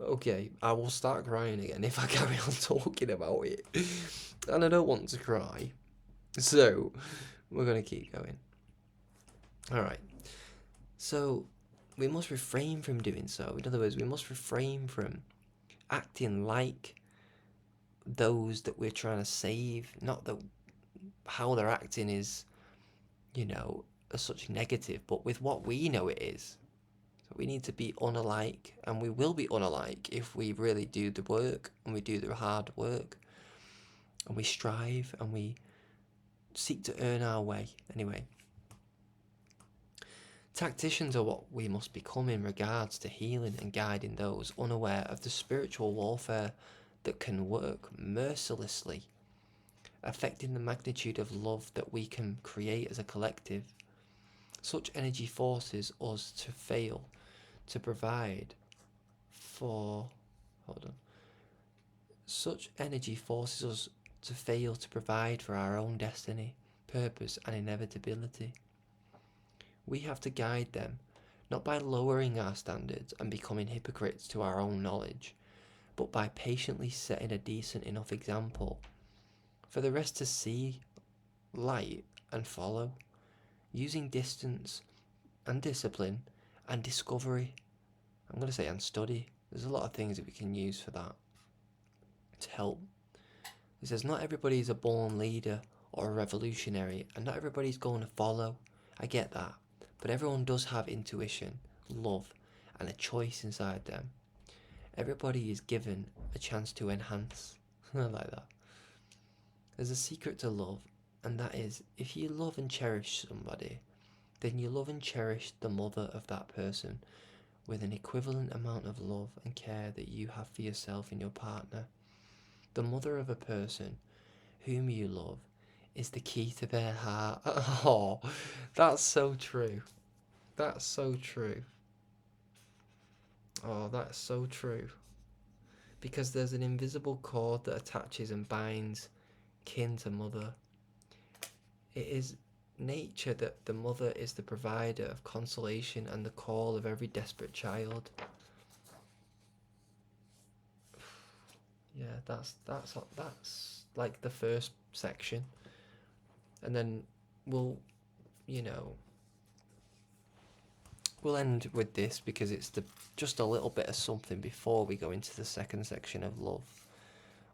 Okay, I will start crying again if I carry on talking about it. And I don't want to cry. So, we're going to keep going. Alright. So, we must refrain from doing so. In other words, we must refrain from acting like those that we're trying to save. Not that how they're acting is, you know, such negative, but with what we know it is. So we need to be unalike, and we will be unalike if we really do the work, and we do the hard work, and we strive, and we seek to earn our way. Anyway, tacticians are what we must become in regards to healing and guiding those unaware of the spiritual warfare that can work mercilessly, affecting the magnitude of love that we can create as a collective. Such energy forces us to fail to provide for... Hold on. Such energy forces us to fail to provide for our own destiny, purpose, and inevitability. We have to guide them, not by lowering our standards and becoming hypocrites to our own knowledge, but by patiently setting a decent enough example for the rest to see, light, and follow, using distance and discipline and discovery. I'm going to say and study. There's a lot of things that we can use for that to help. It says not everybody is a born leader or a revolutionary, and not everybody's going to follow. I get that. But everyone does have intuition, love, and a choice inside them. Everybody is given a chance to enhance. I like that. There's a secret to love, and that is, if you love and cherish somebody, then you love and cherish the mother of that person, with an equivalent amount of love and care that you have for yourself and your partner. The mother of a person whom you love is the key to their heart. Oh, that's so true. That's so true. Oh, that's so true. Because there's an invisible cord that attaches and binds kin to mother. It is nature that the mother is the provider of consolation and the call of every desperate child. Yeah, that's like the first section, and then we'll, you know, we'll end with this because it's just a little bit of something before we go into the second section of love,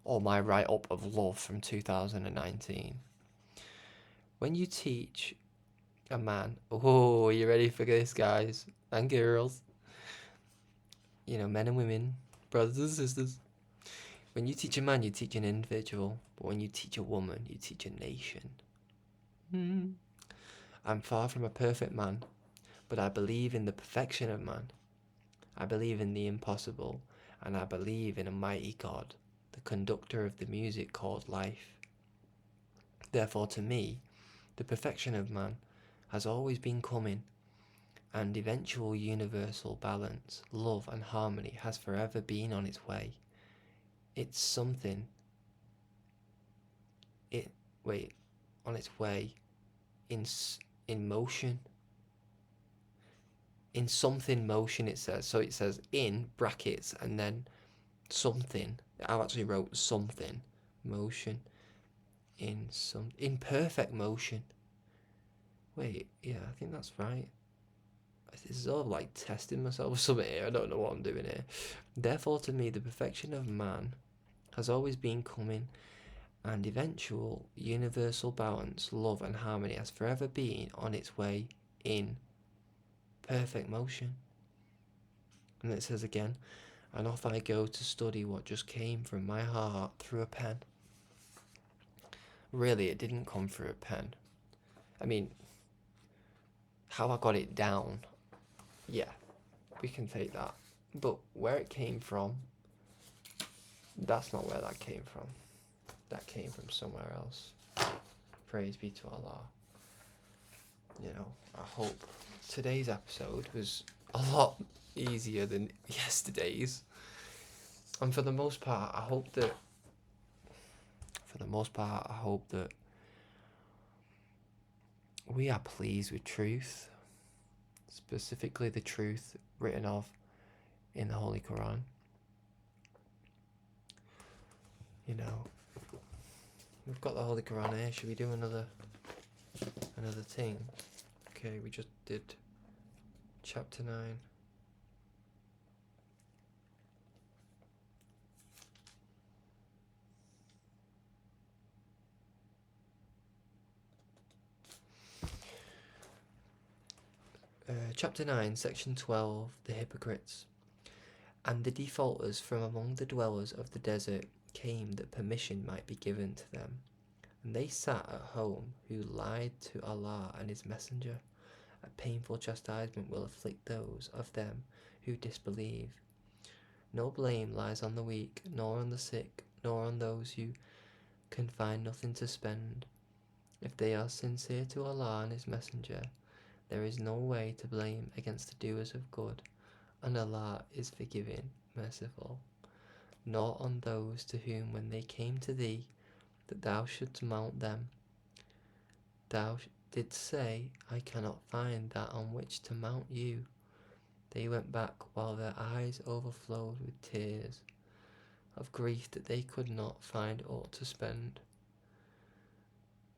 or my write-up of love from 2019. When you teach a man, oh, are you ready for this, guys and girls? You know, men and women, brothers and sisters. When you teach a man, you teach an individual, but when you teach a woman, you teach a nation. I'm far from a perfect man, but I believe in the perfection of man. I believe in the impossible, and I believe in a mighty God, the conductor of the music called life. Therefore, to me, the perfection of man has always been coming, and eventual universal balance, love, and harmony has forever been on its way. It's something. On its way, in motion. In something motion, it says. So it says in brackets and then something. I actually wrote something motion in perfect motion. Wait, yeah, I think that's right. This is all like testing myself or something here. I don't know what I'm doing here. Therefore, to me, the perfection of man has always been coming, and eventual universal balance, love, and harmony has forever been on its way in perfect motion. And it says again, and off I go to study what just came from my heart through a pen. Really, it didn't come through a pen. I mean, how I got it down, yeah, we can take that. But where it came from, that's not where that came from. That came from somewhere else. Praise be to Allah. You know, I hope today's episode was a lot easier than yesterday's. And for the most part, I hope that we are pleased with truth, specifically the truth written of in the Holy Quran. You know, we've got the Holy Quran here. Should we do another thing? Okay, we just did chapter 9. Chapter 9, Section 12, The Hypocrites. And the defaulters from among the dwellers of the desert came that permission might be given to them. And they sat at home who lied to Allah and His Messenger. A painful chastisement will afflict those of them who disbelieve. No blame lies on the weak, nor on the sick, nor on those who can find nothing to spend. If they are sincere to Allah and His Messenger, there is no way to blame against the doers of good, and Allah is forgiving, merciful. Nor on those to whom, when they came to thee, that thou shouldst mount them, thou didst say, I cannot find that on which to mount you. They went back while their eyes overflowed with tears of grief that they could not find aught to spend.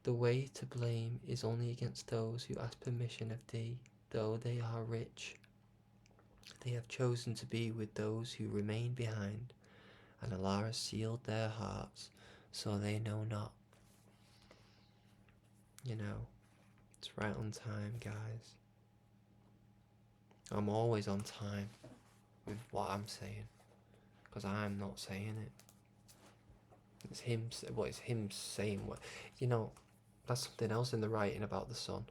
The way to blame is only against those who ask permission of thee, though they are rich. They have chosen to be with those who remain behind, and Allah has sealed their hearts, so they know not. You know, it's right on time, guys. I'm always on time with what I'm saying, because I'm not saying it. It's him saying what, you know, that's something else in the writing about the sun.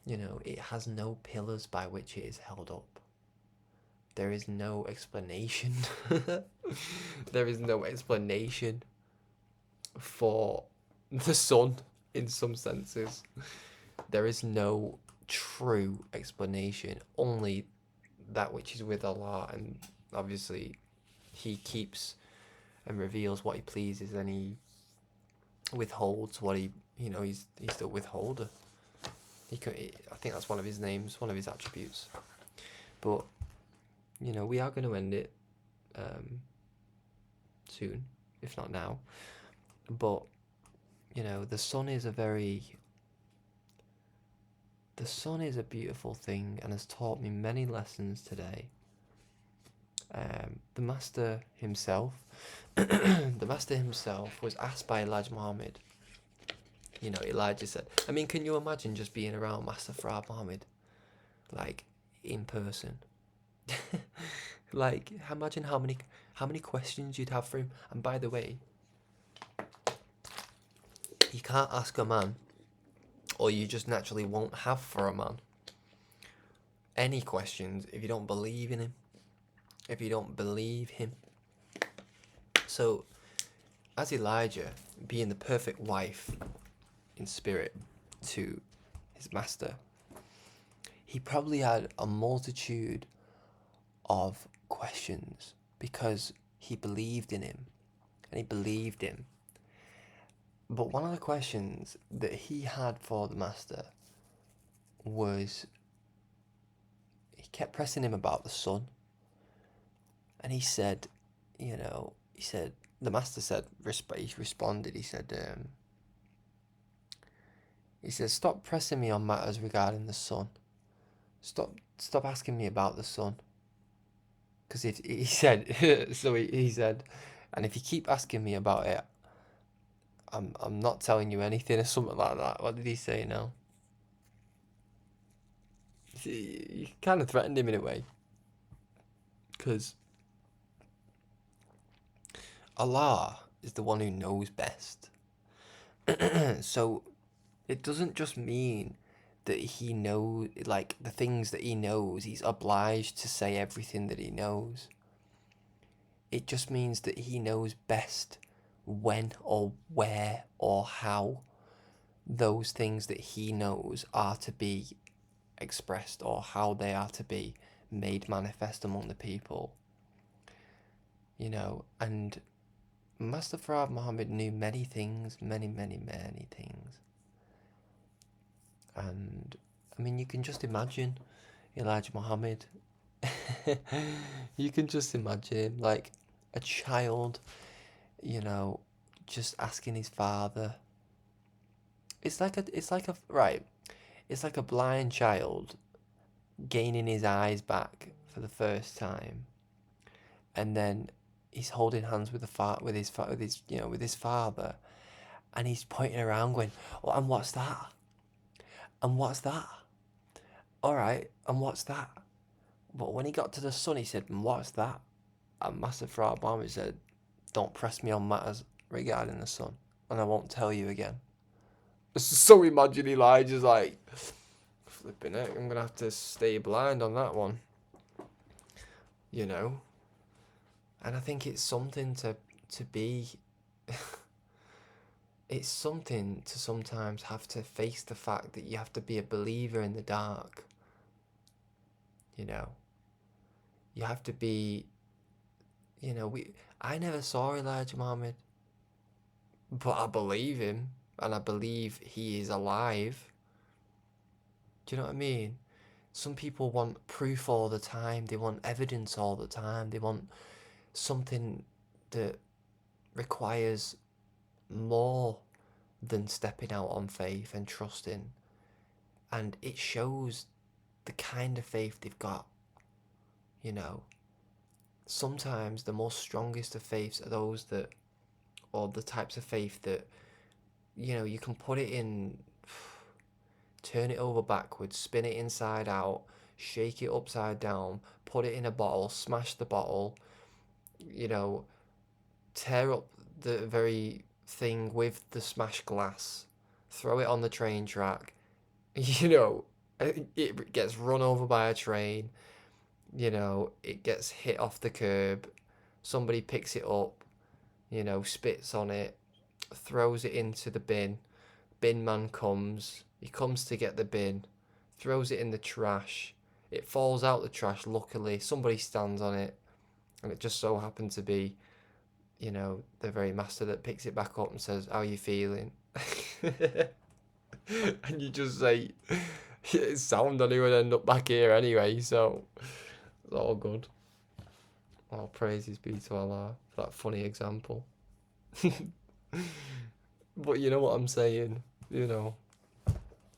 You know, it has no pillars by which it is held up. there is no explanation. There is no explanation for the sun in some senses. There is no true explanation, only that which is with Allah, and obviously he keeps and reveals what he pleases, and he withholds what he, he's the withholder. I think that's one of his names, one of his attributes. But we are going to end it soon, if not now. But the sun is a beautiful thing, and has taught me many lessons today. The master himself was asked by Elijah Muhammad. Elijah said, I mean, can you imagine just being around Master Fard Muhammad, like, in person? Like, imagine how many questions you'd have for him. And by the way, you can't ask a man, or you just naturally won't have for a man, any questions if you don't believe in him, if you don't believe him. So, as Elijah, being the perfect wife in spirit to his master, he probably had a multitude of questions because he believed in him, and he believed him. But one of the questions that he had for the master was, he kept pressing him about the sun, and he said, the master said, he responded, he said, stop pressing me on matters regarding the sun. Stop asking me about the sun. Because he said, so he said, and if you keep asking me about it, I'm not telling you anything, or something like that. What did he say now? He kind of threatened him in a way. Because Allah is the one who knows best. So it doesn't just mean that he knows, like, the things that he knows, he's obliged to say everything that he knows. It just means that he knows best when or where or how those things that he knows are to be expressed, or how they are to be made manifest among the people. And Master Fard Muhammad knew many things, many things. And I mean, you can just imagine Elijah Muhammad. You can just imagine him like a child, just asking his father. It's like a blind child gaining his eyes back for the first time, and then he's holding hands with his father, and he's pointing around, going, "Oh, and what's that? And what's that? All right, and what's that?" But when he got to the sun, he said, "And what's that?" And Master Fard Muhammad said, "Don't press me on matters regarding the sun, and I won't tell you again." So imagine Elijah's like, flipping it, I'm gonna have to stay blind on that one. And I think it's something to be it's something to sometimes have to face the fact that you have to be a believer in the dark. You have to be, I never saw Elijah Muhammad, but I believe him, and I believe he is alive. Do you know what I mean? Some people want proof all the time, they want evidence all the time, they want something that requires more than stepping out on faith and trusting. And it shows the kind of faith they've got. Sometimes the most strongest of faiths are those that, or the types of faith that, you can put it in, turn it over backwards, spin it inside out, shake it upside down, put it in a bottle, smash the bottle, tear up the very thing with the smashed glass, throw it on the train track, it gets run over by a train, You know, it gets hit off the curb, somebody picks it up, you know, spits on it, throws it into the bin. Bin man comes, he comes to get the bin, throws it in the trash. It falls out the trash, luckily. Somebody stands on it, and it just so happened to be, you know, the very master that picks it back up and says, "How are you feeling?" And you just say, "It's sound anyway, end up back here anyway, so it's all good." All praises be to Allah for that funny example. But you know what I'm saying, you know,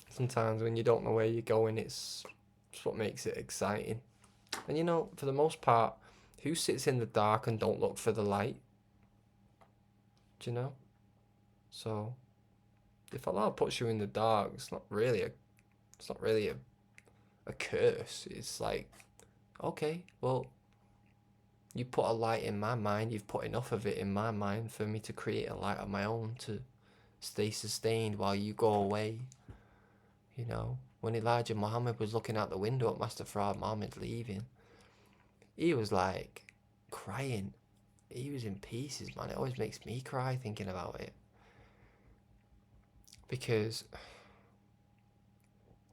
sometimes when you don't know where you're going, it's what makes it exciting. And you know, for the most part, who sits in the dark and don't look for the light? Do you know? So if Allah puts you in the dark, it's not really a curse. It's like, okay, well, you put a light in my mind, you've put enough of it in my mind for me to create a light of my own to stay sustained while you go away. You know, when Elijah Muhammad was looking out the window at Master Fard Muhammad leaving, he was like crying. He was in pieces, man. It always makes me cry thinking about it. Because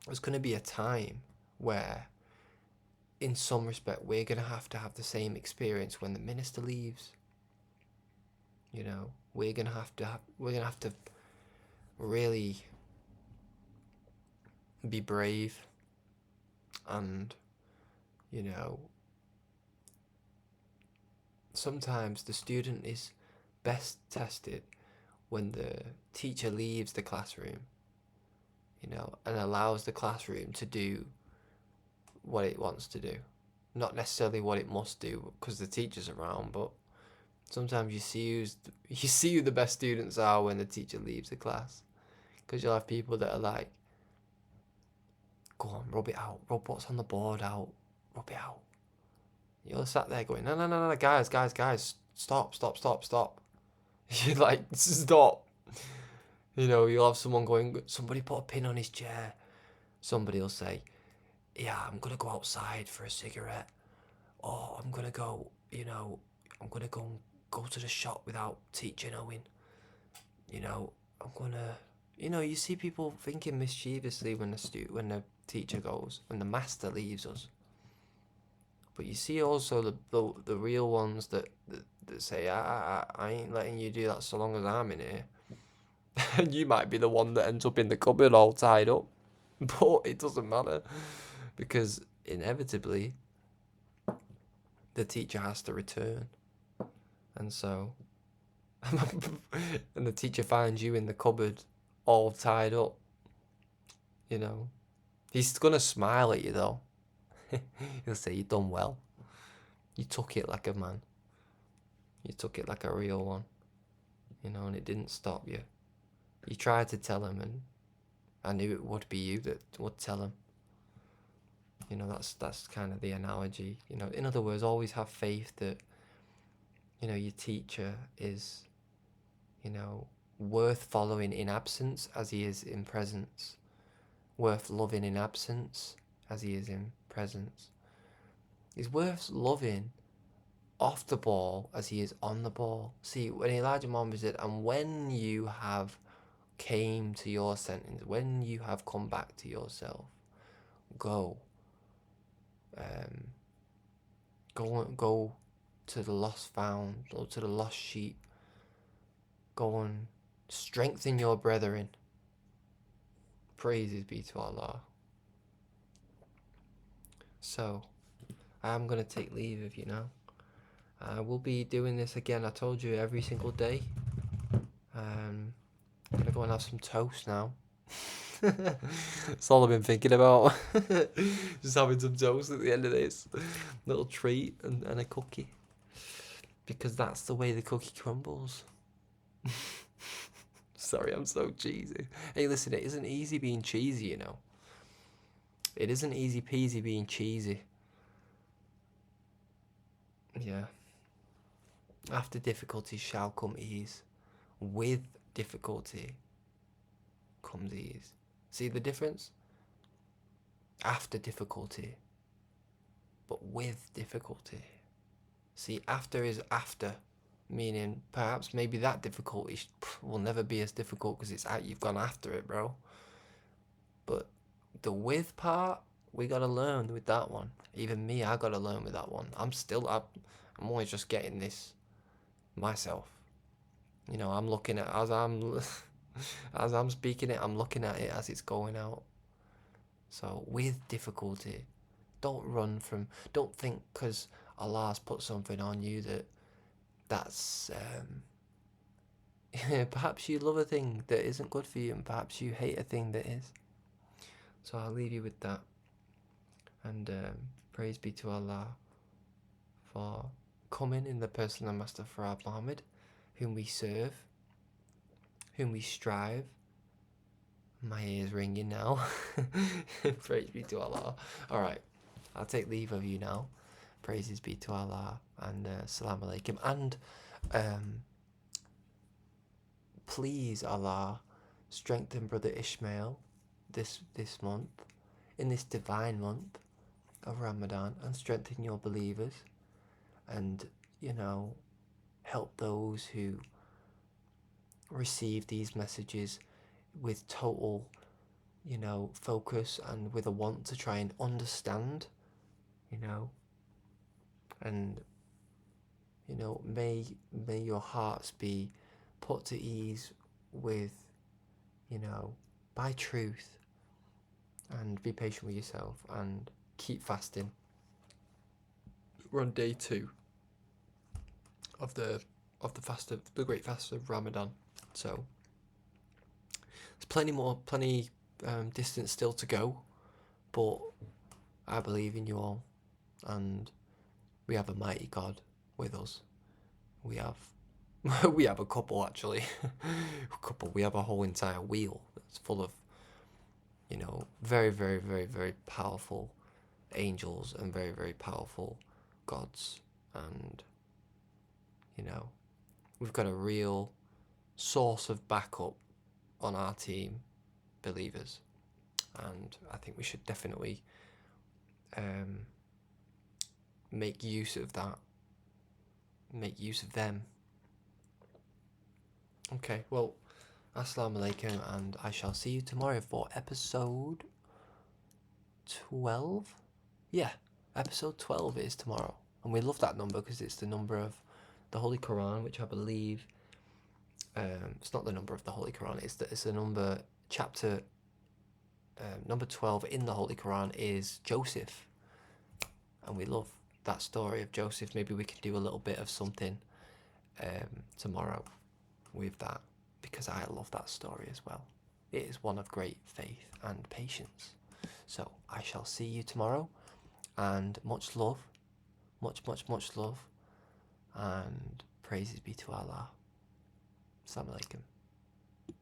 there's going to be a time where, in some respect, we're going to have the same experience when the minister leaves. You know, we're going to have to really be brave, and, you know, sometimes the student is best tested when the teacher leaves the classroom, you know, and allows the classroom to do what it wants to do. Not necessarily what it must do because the teacher's around, but sometimes you see who the best students are when the teacher leaves the class. Because you'll have people that are like, go on, rub it out, rub what's on the board out, rub it out. You're sat there going, no, guys, stop. You're like, stop. You know, you'll have someone going, somebody put a pin on his chair. Somebody will say, yeah, I'm going to go outside for a cigarette. Or I'm going to go, you know, I'm going to go to the shop without teacher knowing. You know, I'm going to, you know, you see people thinking mischievously when the teacher goes, when the master leaves us. But you see also the real ones that say, I ain't letting you do that so long as I'm in here. And you might be the one that ends up in the cupboard all tied up. But it doesn't matter. Because inevitably, the teacher has to return. And so, and the teacher finds you in the cupboard all tied up. You know, he's going to smile at you though. He'll say, you done well. You took it like a man. You took it like a real one. You know, and it didn't stop you. You tried to tell him, and I knew it would be you that would tell him. You know, that's kind of the analogy. You know, in other words, always have faith that, you know, your teacher is, you know, worth following in absence as he is in presence. Worth loving in absence as he is in presence. He's worth loving off the ball as he is on the ball. See, when Elijah Muhammad said, and when you have came to your sentence, when you have come back to yourself, go to the lost found, or to the lost sheep. Go and strengthen your brethren. Praises be to Allah. So, I'm going to take leave of you now. I will be doing this again, I told you, every single day. I'm going to go and have some toast now. That's all I've been thinking about. Just having some toast at the end of this. Little treat and a cookie. Because that's the way the cookie crumbles. Sorry, I'm so cheesy. Hey, listen, it isn't easy being cheesy, you know. It isn't easy peasy being cheesy. Yeah. After difficulty shall come ease. With difficulty comes ease. See the difference? After difficulty but with difficulty. See, after is after, meaning perhaps maybe that difficulty will never be as difficult because it's out, you've gone after it, bro. But the with part, we gotta learn with that one. Even me, I gotta learn with that one. I'm always just getting this myself. You know, I'm looking at as I'm as I'm speaking it, I'm looking at it as it's going out. So with difficulty, don't think because Allah's put something on you that's perhaps you love a thing that isn't good for you, and perhaps you hate a thing that is. So I'll leave you with that, and praise be to Allah for coming in the person of Master Fard Muhammad, whom we serve, whom we strive. My ear's ringing now. Praise be to Allah. Alright, I'll take leave of you now. Praises be to Allah, and Salam Alaikum. And please, Allah, strengthen Brother Ishmael this month, in this divine month of Ramadan, and strengthen your believers, and, you know, help those who receive these messages with total, you know, focus and with a want to try and understand, you know, and, you know, may your hearts be put to ease with, you know, by truth, and be patient with yourself and keep fasting. We're on day 2 of the fast of the great fast of Ramadan, so there's plenty distance still to go, but I believe in you all, and we have a mighty God with us. We have we have a couple, actually. We have a whole entire wheel that's full of, you know, very, very, very, very powerful angels and very, very powerful gods, and, you know, we've got a real source of backup on our team, believers, and I think we should definitely make use of that, make use of them. Okay, well, Assalamu Alaikum, and I shall see you tomorrow for episode 12. Yeah, episode 12 is tomorrow, and we love that number because it's the number of the Holy Quran, which I believe it's not the number of the Holy Quran, it's the number, chapter number 12 in the Holy Quran is Joseph, and we love that story of Joseph. Maybe we can do a little bit of something tomorrow with that, because I love that story as well. It is one of great faith and patience. So I shall see you tomorrow, and much love, much love, and praises be to Allah. Assalamu Alaikum.